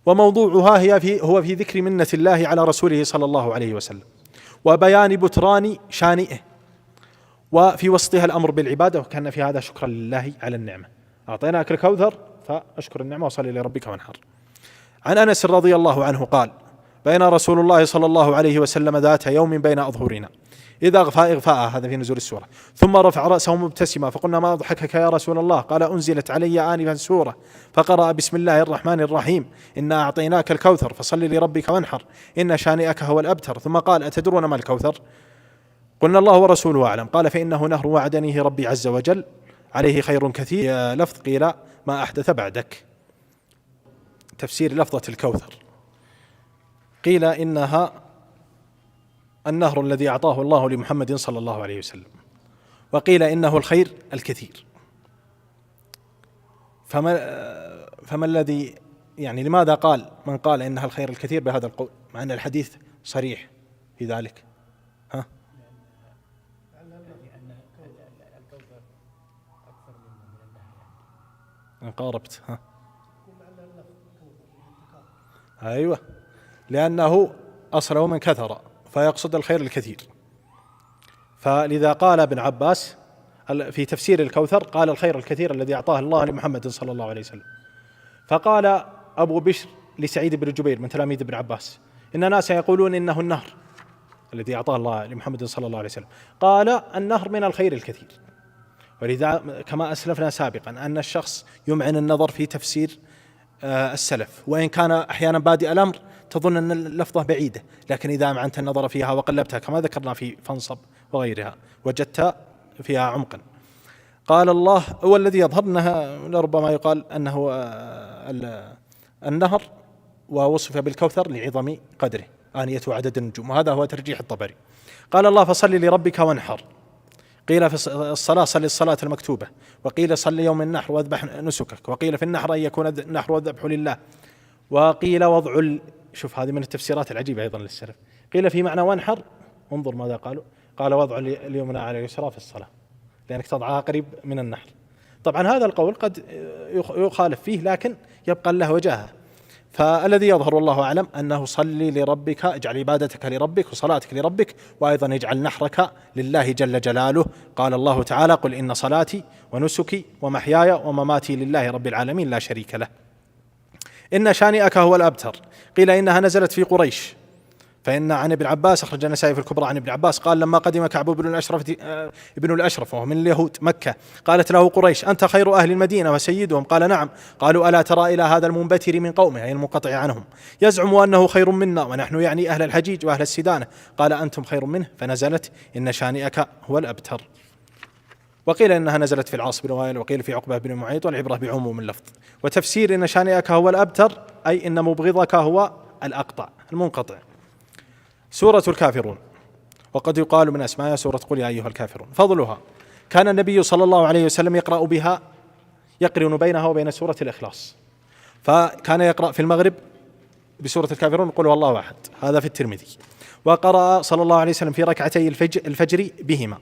وموضوعها هو في ذكر منة الله على رسوله صلى الله عليه وسلم، وبيان بتران شانئه، وفي وسطها الأمر بالعبادة، وكان في هذا شكرا لله على النعمة. أعطيناك الكوثر فأشكر النعمة وصلي لربك وانحر. عن أنس رضي الله عنه قال بين رسول الله صلى الله عليه وسلم ذات يوم بين أظهرنا إذا إغفاء، هذا في نزول السورة، ثم رفع رأسه مبتسما فقلنا ما أضحكك يا رسول الله؟ قال أنزلت علي آنفا سورة فقرأ بسم الله الرحمن الرحيم إنا أعطيناك الكوثر فصل لربك وانحر إن شانئك هو الأبتر. ثم قال أتدرون ما الكوثر؟ قلنا الله ورسوله أعلم. قال فإنه نهر وعدنيه ربي عز وجل عليه خير كثير. لفظ قيل ما أحدث بعدك. تفسير لفظة الكوثر، قيل إنها النهر الذي أعطاه الله لمحمد صلى الله عليه وسلم، وقيل إنه الخير الكثير. فما الذي يعني لماذا قال من قال إنها الخير الكثير بهذا القول مع أن الحديث صريح في ذلك؟ ها؟ قاربت. ها؟ أيوة، لأنه أصله من كثر فيقصد الخير الكثير. فلذا قال ابن عباس في تفسير الكوثر قال الخير الكثير الذي أعطاه الله لمحمد صلى الله عليه وسلم. فقال أبو بشر لسعيد بن جبير من تلاميذ ابن عباس إن ناس يقولون إنه النهر الذي أعطاه الله لمحمد صلى الله عليه وسلم، قال النهر من الخير الكثير. ولذا كما أسلفنا سابقا أن الشخص يمعن النظر في تفسير السلف، وإن كان أحيانا بادئ الأمر تظن أن اللفظة بعيدة، لكن إذا أمعنت النظر فيها وقلبتها كما ذكرنا في فانصب وغيرها وجدت فيها عمقا. قال الله هو الذي يظهر أنها لربما يقال أنه النهر ووصف بالكوثر لعظم قدره آنية عدد النجوم، وهذا هو ترجيح الطبري. قال الله فصل لربك وانحر، قيل في الصلاة صل الصلاة المكتوبة، وقيل صل يوم النحر واذبح نسكك، وقيل في النحر أن يكون النحر والذبح لله، وقيل وضع شوف هذه من التفسيرات العجيبة أيضا للسلف. قيل في معنى وانحر، انظر ماذا قالوا، قال وضع اليمنى على اليسرى في الصلاة لأنك تضعها قريب من النحر. طبعا هذا القول قد يخالف فيه لكن يبقى له وجاهة، فالذي يظهر والله أعلم أنه صلي لربك، اجعل عبادتك لربك وصلاتك لربك، وأيضا اجعل نحرك لله جل جلاله. قال الله تعالى: قل إن صلاتي ونسكي ومحياي ومماتي لله رب العالمين لا شريك له. إن شانئك هو الأبتر. قيل إنها نزلت في قريش، فإن عن ابن عباس، أخرج النسائي في الكبرى عن ابن عباس قال: لما قدم كعب بن الأشرف وهو من اليهود مكة، قالت له قريش: أنت خير أهل المدينة وسيدهم؟ قال: نعم. قالوا: ألا ترى إلى هذا المنبتر من قومه، أي المنقطع عنهم، يزعم أنه خير منا ونحن يعني أهل الحجيج وأهل السدانة؟ قال: أنتم خير منه. فنزلت: إن شانئك هو الأبتر. وقيل إنها نزلت في العاص بن وائل، وقيل في عقبة بن معيط، والعبرة بعموم اللفظ. وتفسير إن شانئك هو الأبتر أي إن مبغضك هو الأقطع المنقطع. سورة الكافرون، وقد يقال من أسمائها سورة قل يا أيها الكافرون. فضلها: كان النبي صلى الله عليه وسلم يقرأ بها، يقرن بينها وبين سورة الإخلاص، فكان يقرأ في المغرب بسورة الكافرون قل هو الله أحد، هذا في الترمذي. وقرأ صلى الله عليه وسلم في ركعتي الفجر بهما،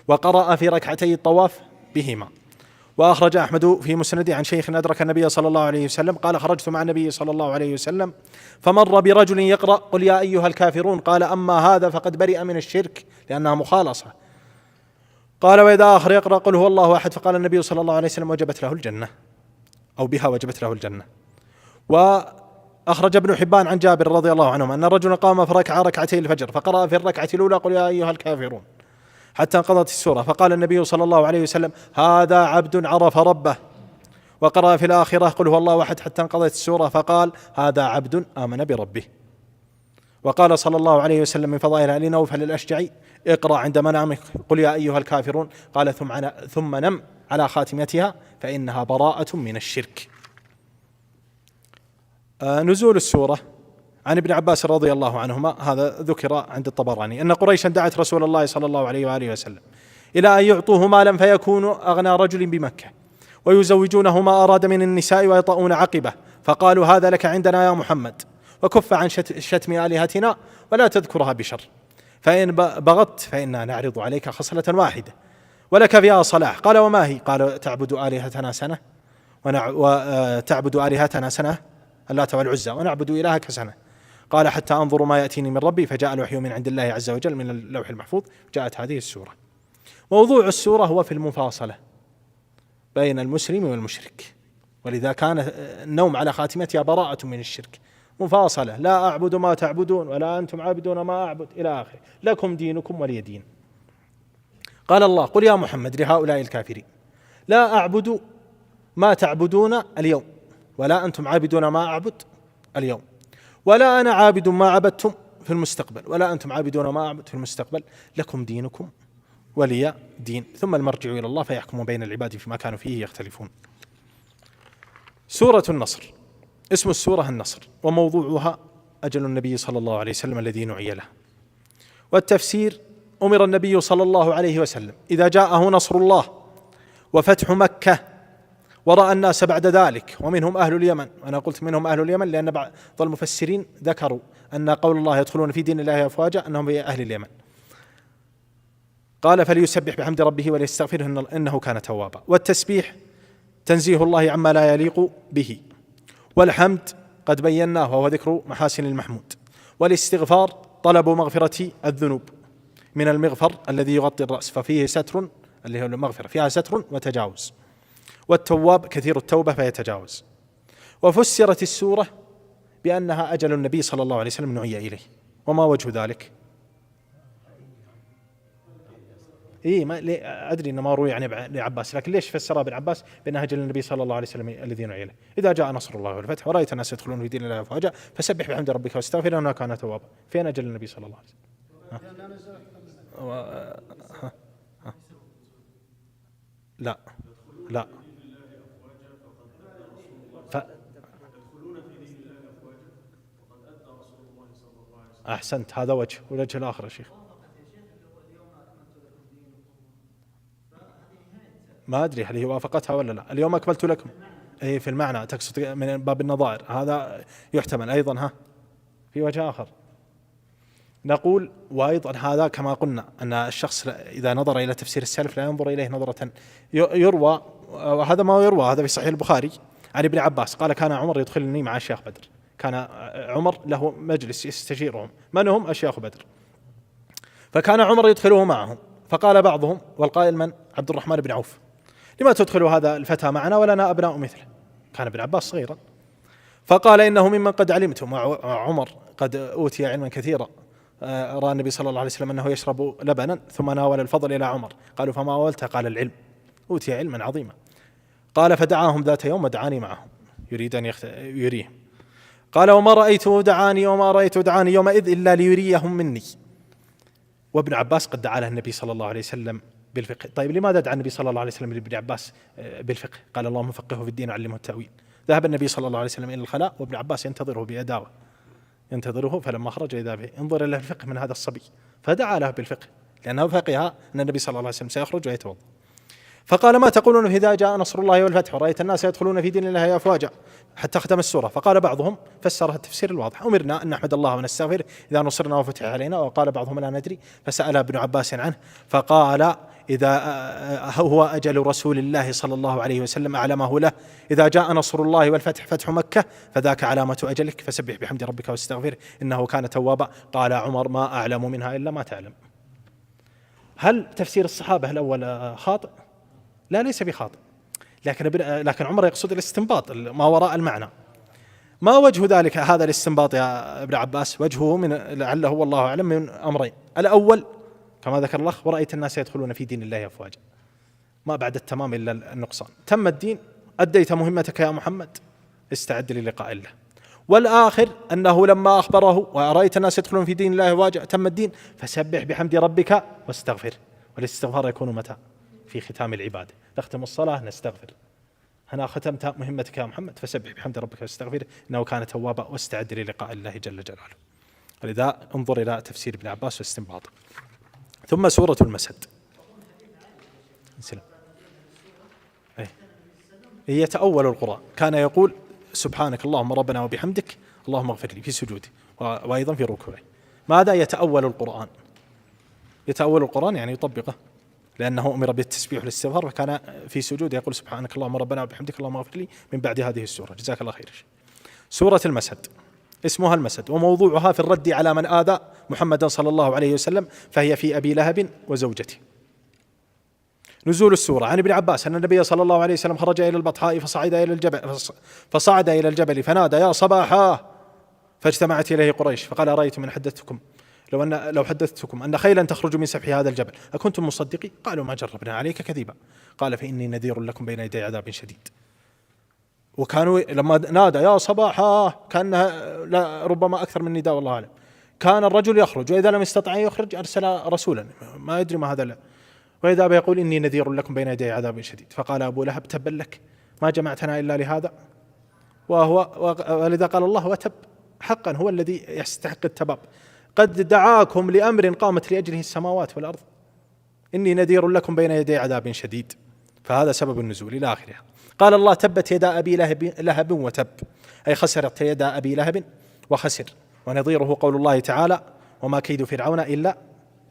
وقرأ في ركعتي الطواف بهما. وأخرج أحمد في مسنده عن شيخ أدرك النبي صلى الله عليه وسلم قال: خرجت مع النبي صلى الله عليه وسلم فمر برجل يقرأ قل يا أيها الكافرون، قال: أما هذا فقد برئ من الشرك لأنها مخالصة. قال: وإذا آخر يقرأ قل هو الله أحد، فقال النبي صلى الله عليه وسلم: وجبت له الجنة، أو بها وجبت له الجنة. وأخرج ابن حبان عن جابر رضي الله عنه أن رجلا قام فركع ركعتي الفجر، فقرأ في الركعة الأولى قل يا أيها الكافرون حتى انقضت السورة، فقال النبي صلى الله عليه وسلم: هذا عبد عرف ربه. وقرأ في الآخرة قل هو الله أحد حتى انقضت السورة، فقال: هذا عبد آمن بربه. وقال صلى الله عليه وسلم من فضائلها لنوفل الأشجعي: اقرأ عند منامك قل يا أيها الكافرون، قال: ثم نم على خاتمتها فإنها براءة من الشرك. نزول السورة عن ابن عباس رضي الله عنهما، هذا ذكر عند الطبراني، أن قريشا دعت رسول الله صلى الله عليه وآله وسلم إلى أن يعطوه مالا فيكون أغنى رجل بمكة، ويزوجونه ما أراد من النساء ويطؤون عقبه، فقالوا: هذا لك عندنا يا محمد، وكف عن شتم آلهتنا ولا تذكرها بشر، فإن بغضت فإنا نعرض عليك خصلة واحدة ولك فيها صلاح. قال: وما هي؟ قال: تعبد آلهتنا سنة اللات والعزى، ونعبد إلهك سنة. قال: حتى أنظر ما يأتيني من ربي، فجاء الوحي من عند الله عز وجل من اللوح المحفوظ، جاءت هذه السورة. موضوع السورة هو في المفاصلة بين المسلم والمشرك، ولذا كان النوم على خاتمتها براءة من الشرك، مفاصلة: لا أعبد ما تعبدون ولا أنتم عابدون ما أعبد إلى آخره، لكم دينكم ولي دين. قال الله: قل يا محمد لهؤلاء الكافرين: لا أعبد ما تعبدون اليوم ولا أنتم عابدون ما أعبد اليوم، ولا أنا عابد ما عبدتم في المستقبل ولا أنتم عابدون ما أعبد في المستقبل، لكم دينكم ولي دين، ثم المرجع إلى الله فيحكم بين العباد فيما كانوا فيه يختلفون. سورة النصر، اسم السورة النصر، وموضوعها أجل النبي صلى الله عليه وسلم الذي نعي له. والتفسير: أمر النبي صلى الله عليه وسلم إذا جاءه نصر الله وفتح مكة ورأى الناس بعد ذلك، ومنهم أهل اليمن، وأنا قلت منهم أهل اليمن لأن بعض المفسرين ذكروا أن قول الله يدخلون في دين الله أفواجا أنهم أهل اليمن، قال: فليسبح بحمد ربه وليستغفره إنه كان توابا. والتسبيح تنزيه الله عما لا يليق به، والحمد قد بيناه وهو ذكر محاسن المحمود، والاستغفار طلب مغفرة الذنوب من المغفر الذي يغطي الرأس، ففيه ستر اللي هو المغفرة، فيها ستر وتجاوز. والتواب كثير التوبة فيتجاوز. وفسرت السورة بأنها أجل النبي صلى الله عليه وسلم نعي إليه. وما وجه ذلك؟ ما أدري إنه ما روي عن لعباس، لكن ليش فسرها ابن عباس بأنها أجل النبي صلى الله عليه وسلم الذي نعي إليه؟ إذا جاء نصر الله والفتح ورأيت الناس يدخلون في دين الله أفواجا فسبح بحمد ربك واستغفره إنه كان توابا. فين أجل النبي صلى الله عليه وسلم؟ لا أحسنت، هذا وجه. والوجه الآخر يا شيخ ما أدري هل هي وافقتها ولا لا. اليوم أكملت لكم، أي في المعنى تقصد من باب النظائر، هذا يحتمل أيضا. في وجه آخر نقول، وأيضا هذا كما قلنا أن الشخص إذا نظر إلى تفسير السلف لا ينظر إليه نظرة يروى، وهذا ما يروى، هذا في صحيح البخاري عن ابن عباس قال: كان عمر يدخلني مع شيخ بدر، كان عمر له مجلس يستشيرهم، من هم؟ أشياخ بدر. فكان عمر يدخله معهم، فقال بعضهم، والقائل من؟ عبد الرحمن بن عوف: لما تدخل هذا الفتى معنا ولنا أبناء مثله؟ كان ابن عباس صغيرا. فقال: إنه ممن قد علمتم. عمر قد أوتي علما كثيرا، رأى النبي صلى الله عليه وسلم أنه يشرب لبنا ثم ناول الفضل إلى عمر، قالوا: فما أولته؟ قال: العلم. أوتي علما عظيما. قال: فدعاهم ذات يوم ودعاني معهم، يريد أن يريهم. قال: وما رأيته دعاني يومئذ إلا ليريهم مني. وابن عباس قد دعا له النبي صلى الله عليه وسلم بالفقه. طيب لماذا دعا النبي صلى الله عليه وسلم لابن عباس بالفقه؟ قال: اللهم فقهه في الدين وعلمه التأويل. ذهب النبي صلى الله عليه وسلم إلى الخلاء وابن عباس ينتظره بأداوة، فلما خرج إذا به انظر إلى الفقه من هذا الصبي، فدعا له بالفقه لأنه فقه أن النبي صلى الله عليه وسلم سيخرج ويتوضأ. فقال: ما تقولون في إذا جاء نصر الله والفتح ورأيت الناس يدخلون في دين الله أفواجا، حتى ختم السورة. فقال بعضهم فسرها التفسير الواضح: أمرنا أن نحمد الله ونستغفر إذا نصرنا وفتح علينا. وقال بعضهم: لا ندري. فسأل ابن عباس عنه فقال: إذا هو أجل رسول الله صلى الله عليه وسلم أعلمه له، إذا جاء نصر الله والفتح فتح مكة فذاك علامة أجلك، فسبح بحمد ربك واستغفر إنه كان توابا. قال عمر: ما أعلم منها إلا ما تعلم. هل تفسير الصحابة الأول خاطئ؟ لا، ليس بخاطئ، لكن عمر يقصد الاستنباط ما وراء المعنى. ما وجه ذلك هذا الاستنباط يا ابن عباس؟ وجهه من لعله والله أعلم من أمرين: الأول كما ذكر الأخ: ورأيت الناس يدخلون في دين الله أفواجا، ما بعد التمام إلا النقصان. تم الدين، أديت مهمتك يا محمد، استعد للقاء الله. والآخر أنه لما أخبره: ورأيت الناس يدخلون في دين الله أفواجا، تم الدين، فسبح بحمد ربك واستغفر. والاستغفار يكون متى؟ في ختام العبادة. نختم الصلاة نستغفر، هنا ختمت مهمتك يا محمد، فسبح بحمد ربك واستغفر إنه كان توابا، واستعد للقاء الله جل جلاله. ولذا انظر إلى تفسير ابن عباس واستنباط. ثم سورة المسد. هي تأول القرآن، كان يقول: سبحانك اللهم ربنا وبحمدك اللهم اغفر لي، في سجوده وأيضا في ركوعه. ماذا يتأول القرآن؟ يتأول القرآن يعني يطبقه، لأنه أمر بالتسبيح والاستغفار، فكان في سجود يقول: سبحانك اللهم ربنا وبحمدك اللهم اغفر لي، من بعد هذه السورة. جزاك الله خير. سورة المسد اسمها المسد، وموضوعها في الرد على من آذى محمدا صلى الله عليه وسلم، فهي في أبي لهب وزوجته. نزول السورة: عن ابن عباس أن النبي صلى الله عليه وسلم خرج إلى البطحاء فصعد إلى الجبل فنادى: يا صباحا، فاجتمعت إليه قريش فقال: أرأيتم إن حدثتكم لو حدثتكم أن خيلا تخرج من سفح هذا الجبل أكنتم مصدقي؟ قالوا: ما جربنا عليك كذبا. قال: فإني نذير لكم بين يدي عذاب شديد. وكانوا لما نادى يا صباحا كأنها ربما أكثر من نداء والله أعلم، كان الرجل يخرج، وإذا لم يستطع أن يخرج أرسل رسولا ما يدري ما هذا له، وإذا بيقول: إني نذير لكم بين يدي عذاب شديد. فقال أبو لهب: تبا لك، ما جمعتنا إلا لهذا. ولذا قال الله: وتب، حقا هو الذي يستحق التباب، قد دعاكم لأمر قامت لأجله السماوات والأرض، إني نذير لكم بين يدي عذاب شديد. فهذا سبب النزول إلى آخرها. قال الله: تبت يدا أبي لهب وتب، أي خسرت يدا أبي لهب وخسر. ونظيره قول الله تعالى: وما كيد فرعون إلا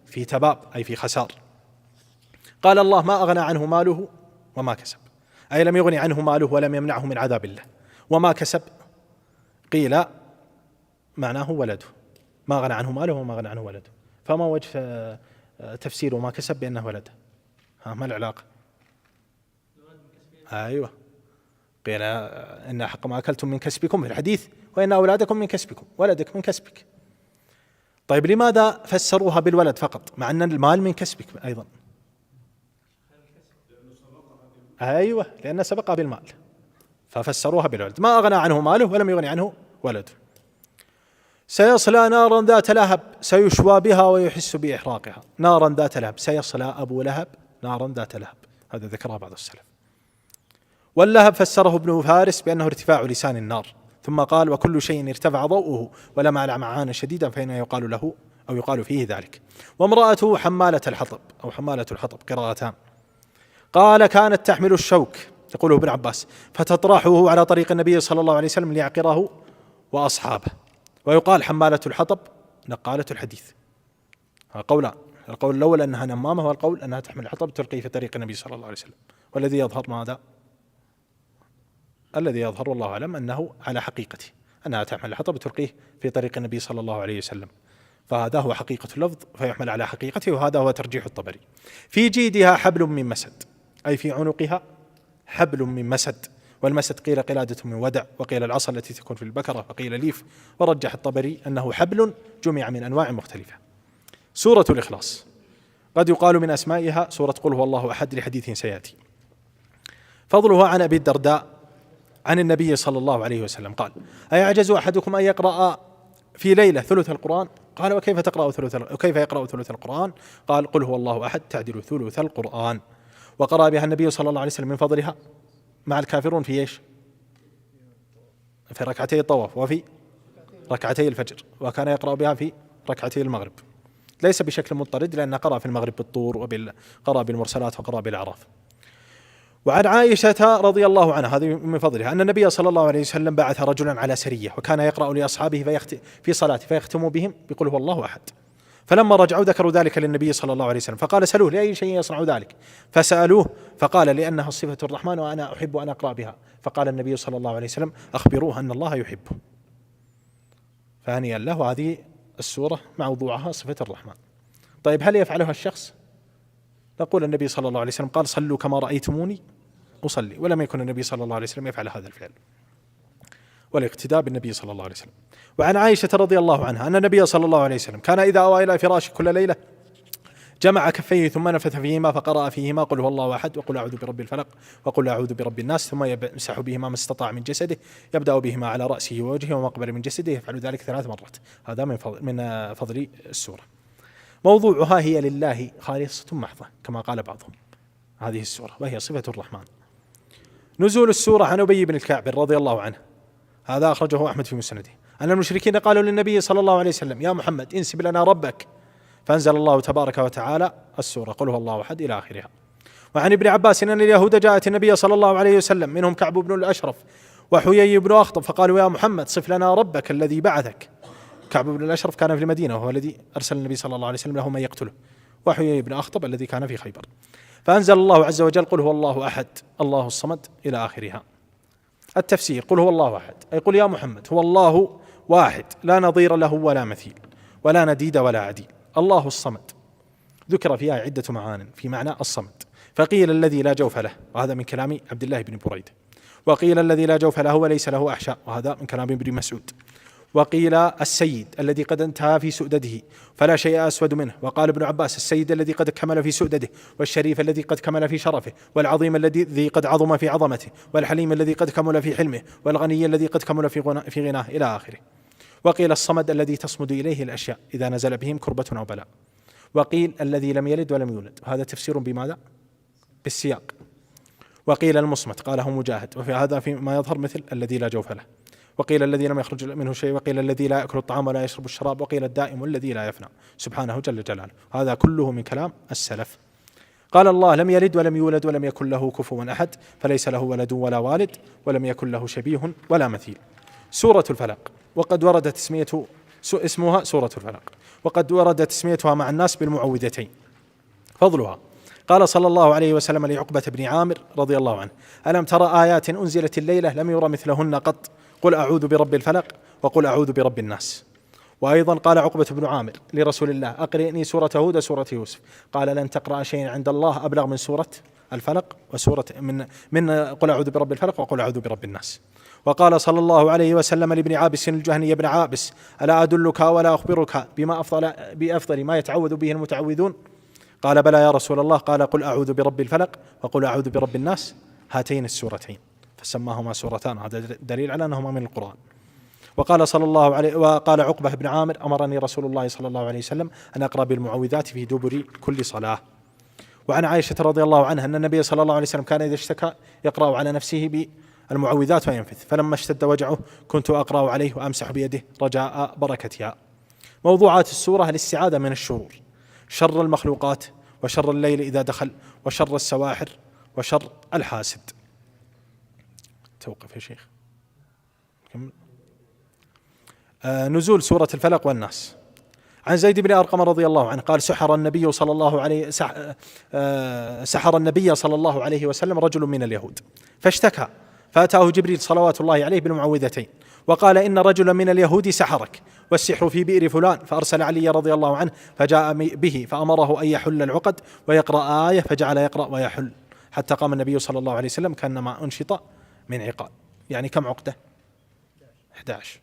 في تباب، أي في خسار. قال الله: ما أغنى عنه ماله وما كسب، أي لم يغني عنه ماله ولم يمنعه من عذاب الله. وما كسب قيل معناه ولده، ما غنى عنه ماله وما غنى عنه ولده. فما وجه تفسير ما كسب بأنه ولده؟ ما العلاقة؟ أيوة، قيل إن حق ما أكلتم من كسبكم في الحديث، وإن أولادكم من كسبكم، ولدك من كسبك. طيب لماذا فسروها بالولد فقط مع أن المال من كسبك أيضا؟ أيوة، لأن سبقها بالمال ففسروها بالولد. ما أغنى عنه ماله ولم يغني عنه ولده. سيصلى نارا ذات لهب سيشوى بها ويحس بإحراقها. نارا ذات لهب، سيصلى أبو لهب نارا ذات لهب، هذا ذكرها بعض السلف. واللهب فسره ابن فارس بأنه ارتفاع لسان النار، ثم قال: وكل شيء ارتفع ضوءه ولمع لمعانا شديدا فإنه يقال له أو يقال فيه ذلك. وامرأته حمالة الحطب أو حمالة الحطب، قراءتان. قال: كانت تحمل الشوك، يقوله ابن عباس، فتطرحه على طريق النبي صلى الله عليه وسلم ليعقره وأصحابه. ويقال حمالة الحطب نقالة الحديث. قولان: القول الأول أنها نمامة، والقول أنها تحمل الحطب تلقيه في طريق النبي صلى الله عليه وسلم. والذي يظهر ماذا؟ الذي يظهر والله أعلم أنه على حقيقته، أنها تحمل الحطب وتلقيه في طريق النبي صلى الله عليه وسلم، فهذا هو حقيقة اللفظ فيحمل على حقيقته، وهذا هو ترجيح الطبري. في جيدها حبل من مسد، أي في عنقها حبل من مسد، والمسد قيل قلادة من ودع، وقيل العصا التي تكون في البكرة، وقيل ليف، ورجح الطبري أنه حبل جمع من أنواع مختلفة. سورة الإخلاص قد يقال من أسمائها سورة قل هو الله أحد لحديث سيأتي. فضلها عن أبي الدرداء عن النبي صلى الله عليه وسلم قال: أيعجز أحدكم أن يقرأ في ليلة ثلث القرآن؟ قال: وكيف يقرأ ثلث القرآن؟ قال: قل هو الله أحد تعدل ثلث القرآن. وقرأ بها النبي صلى الله عليه وسلم من فضلها مع الكافرون في إيش؟ في ركعتي الطواف وفي ركعتي الفجر، وكان يقرأ بها في ركعتي المغرب، ليس بشكل مضطرد لأنه قرأ في المغرب بالطور، وقرأ بالمرسلات، وقرأ بالأعراف. وعن عائشة رضي الله عنها هذه من فضلها أن النبي صلى الله عليه وسلم بعث رجلا على سرية، وكان يقرأ لأصحابه في صلاته فيختم بهم بقل هو الله أحد. فلما رجعوا ذكروا ذلك للنبي صلى الله عليه وسلم، فقال: سألوه لأي شيء يصنع ذلك؟ فسألوه فقال: لأنها صفة الرحمن وأنا أحب أن أقرأ بها. فقال النبي صلى الله عليه وسلم: أخبروه أن الله يحبه. فهنيئا له، هذه السورة موضوعها صفة الرحمن. طيب هل يفعلها الشخص؟ نقول النبي صلى الله عليه وسلم قال: صلوا كما رأيتموني أصلي، ولم يكن النبي صلى الله عليه وسلم يفعل هذا الفعل، والاقتداء بالنبي صلى الله عليه وسلم. وعن عائشة رضي الله عنها أن النبي صلى الله عليه وسلم كان إذا أوى إلى فراشه كل ليلة جمع كفيه ثم نفث فيهما فقرأ فيهما قل هو الله أحد وقل أعوذ برب الفلق وقل أعوذ برب الناس، ثم يمسح بهما ما استطاع من جسده، يبدأ بهما على رأسه ووجهه ومقبل من جسده، يفعل ذلك 3 مرات. هذا من فضل السورة. موضوعها هي لله خالصة محضة كما قال بعضهم، هذه السورة وهي صفة الرحمن. نزول السورة عن أبي بن الكعب رضي الله عنه، هذا أخرجه أحمد في مسنده، أن المشركين قالوا للنبي صلى الله عليه وسلم: يا محمد انسب لنا ربك، فأنزل الله تبارك وتعالى السورة قل هو الله أحد إلى آخرها. وعن ابن عباس أن اليهود جاءت النبي صلى الله عليه وسلم منهم كعب بن الأشرف وحيي بن أخطب فقالوا: يا محمد صف لنا ربك الذي بعثك. كعب بن الأشرف كان في المدينة وهو الذي أرسل النبي صلى الله عليه وسلم له من يقتله، وحيي بن أخطب الذي كان في خيبر. فأنزل الله عز وجل قل هو الله أحد الله الصمد إلى آخرها. التفسير: قل هو الله أحد أي قل يا محمد هو الله واحد لا نظير له ولا مثيل ولا نديد ولا عديل. الله الصمد ذكر فيها عدة معان في معنى الصمد، فقيل الذي لا جوف له، وهذا من كلام عبد الله بن بريدة، وقيل الذي لا جوف له وليس له أحشاء، وهذا من كلام ابن مسعود، وقيل السيد الذي قد انتهى في سؤدده فلا شيء أسود منه، وقال ابن عباس السيد الذي قد كمل في سؤدده، والشريف الذي قد كمل في شرفه، والعظيم الذي قد عظم في عظمته، والحليم الذي قد كمل في حلمه، والغني الذي قد كمل في غناه إلى آخره. وقيل الصمد الذي تصمد إليه الأشياء إذا نزل بهم كربة أو بلاء. وقيل الذي لم يلد ولم يولد، هذا تفسير بماذا؟ بالسياق. وقيل المصمت قاله مجاهد، وفي هذا فيما يظهر مثل الذي لا جوف له. وقيل الذي لم يخرج منه شيء، وقيل الذي لا يأكل الطعام ولا يشرب الشراب، وقيل الدائم الذي لا يفنى سبحانه جل جلاله. هذا كله من كلام السلف. قال الله: لم يلد ولم يولد ولم يكن له كفوا أحد، فليس له ولد ولا والد ولم يكن له شبيه ولا مثيل. سورة الفلق، وقد وردت اسمها سورة الفلق، وقد وردت تسميتها مع الناس بالمعوذتين. فضلها: قال صلى الله عليه وسلم لعقبة بن عامر رضي الله عنه: ألم ترى آيات أنزلت الليلة لم يرى مثلهن قط، قل أعوذ برب الفلق وقل أعوذ برب الناس. وأيضا قال عقبة بن عامر لرسول الله: أقرئني سورة هود وسورة يوسف، قال: لن تقرأ شيئا عند الله أبلغ من سورة الفلق وسورة من قل أعوذ برب الفلق وقل أعوذ برب الناس. وقال صلى الله عليه وسلم لابن عابس الجهني: بن عابس، ألا أدلك ولا أخبرك بأفضل ما يتعوذ به المتعوذون؟ قال: بلى يا رسول الله. قال: قل أعوذ برب الفلق وقل أعوذ برب الناس، هاتين السورتين، فسماهما سورتان، هذا دليل على أنهما من القرآن. وقال عقبة بن عامر: أمرني رسول الله صلى الله عليه وسلم أن أقرأ بالمعوذات في دبر كل صلاة. وعن عائشة رضي الله عنها أن النبي صلى الله عليه وسلم كان إذا اشتكى يقرأ على نفسه بالمعوذات وينفث، فلما اشتد وجعه كنت أقرأ عليه وأمسح بيده رجاء بركتها. موضوعات السورة الاستعاذة من الشرور، شر المخلوقات، وشر الليل إذا دخل، وشر السواحر، وشر الحاسد. توقف يا شيخ. نزول سورة الفلق والناس. عن زيد بن أرقم رضي الله عنه قال: سحر النبي صلى الله عليه وسلم رجل من اليهود فاشتكى، فأتاه جبريل صلوات الله عليه بالمعوذتين، وقال إن رجلا من اليهود سحرك والسحر في بئر فلان، فأرسل علي رضي الله عنه فجاء به فأمره أن يحل العقد ويقرأ آية، فجعل يقرأ ويحل حتى قام النبي صلى الله عليه وسلم كأنما أنشط من عقال. يعني كم عقدة؟ 11،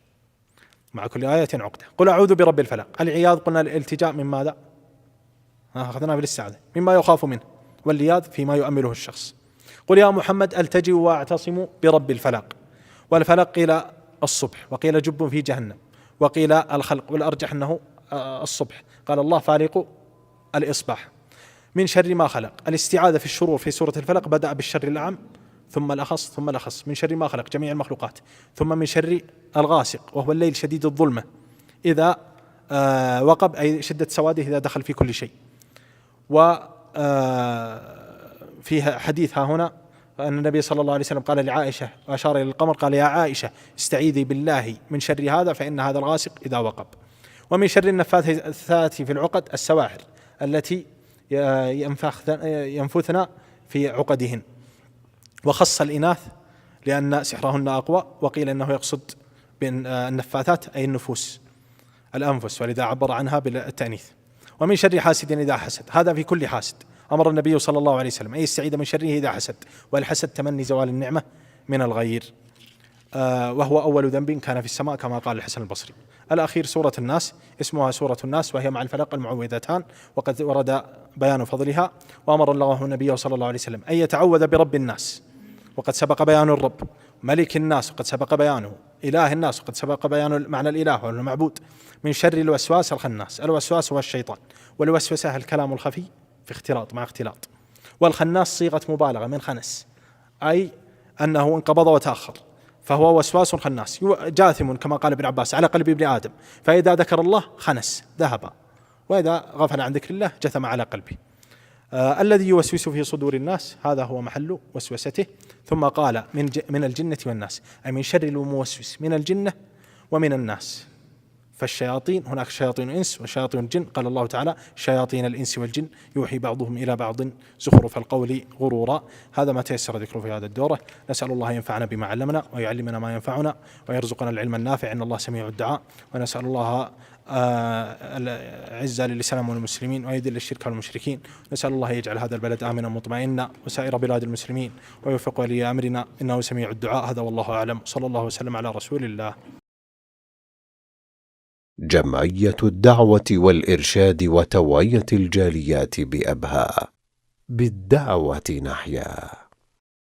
مع كل آية عقدة. قل أعوذ برب الفلق. العياذ قلنا الالتجاء من ماذا؟ أخذنا بالاستعاذة، مما يخاف منه، واللياذ فيما يؤمله الشخص. قل يا محمد ألتجئ وأعتصم برب الفلق. والفلق قيل الصبح، وقيل جب في جهنم، وقيل الخلق، والأرجح أنه الصبح. قال الله فالق الإصباح. من شر ما خلق. الاستعاذة في الشرور في سورة الفلق بدأ بالشر الأعم ثم الأخص ثم الأخص. من شر ما خلق جميع المخلوقات، ثم من شر الغاسق وهو الليل شديد الظلمة إذا وقب، أي شدة سواده إذا دخل في كل شيء. وفيها حديث ها هنا أن النبي صلى الله عليه وسلم قال لعائشة وأشار إلى القمر قال يا عائشة استعيذي بالله من شر هذا فإن هذا الغاسق إذا وقب. ومن شر النفاثات في العقد السواحر التي ينفثن في عقدهن. وخص الإناث لأن سحرهن أقوى، وقيل أنه يقصد بالنفاثات أي النفوس الأنفس، ولذا عبر عنها بالتأنيث. ومن شر حاسد إذا حسد، هذا في كل حاسد. أمر النبي صلى الله عليه وسلم أن يستعيذ من شره إذا حسد، والحسد تمني زوال النعمة من الغير، وهو أول ذنب كان في السماء كما قال الحسن البصري. الأخير سورة الناس، اسمها سورة الناس، وهي مع الفلق المعوذتان، وقد ورد بيان فضلها. وأمر الله النبي صلى الله عليه وسلم أن يتعوذ برب الناس، وقد سبق بيان الرب، ملك الناس وقد سبق بيانه، إله الناس وقد سبق بيان معنى الإله والمعبود، من شر الوسواس الخناس. الوسواس هو الشيطان، والوسوسة الكلام الخفي في اختلاط مع اختلاط. والخناس صيغة مبالغة من خنس، أي أنه انقبض وتأخر، فهو وسواس خناس جاثم كما قال ابن عباس على قلب ابن آدم، فإذا ذكر الله خنس ذهب، وإذا غفل عن ذكر الله جثم على قلبه. الذي يوسوس في صدور الناس هذا هو محل وسوسته. ثم قال من الجنة والناس، أي من شر الموسوس من الجنة ومن الناس. فالشياطين هناك شياطين الإنس وشياطين الجن، قال الله تعالى شياطين الإنس والجن يوحي بعضهم إلى بعض زخرف القول غرورا. هذا ما تيسر ذكره في هذا الدورة. نسأل الله ينفعنا بما علمنا ويعلمنا ما ينفعنا ويرزقنا العلم النافع، إن الله سميع الدعاء. ونسأل الله العزة للإسلام والمسلمين ويذل الشرك والمشركين. نسأل الله يجعل هذا البلد آمنا مطمئنا وسائر بلاد المسلمين، ويوفق ولي أمرنا إنه سميع الدعاء. هذا والله أعلم، صلى الله وسلم على رسول الله. جمعية الدعوة والإرشاد وتوعية الجاليات بأبها، بالدعوة نحيا.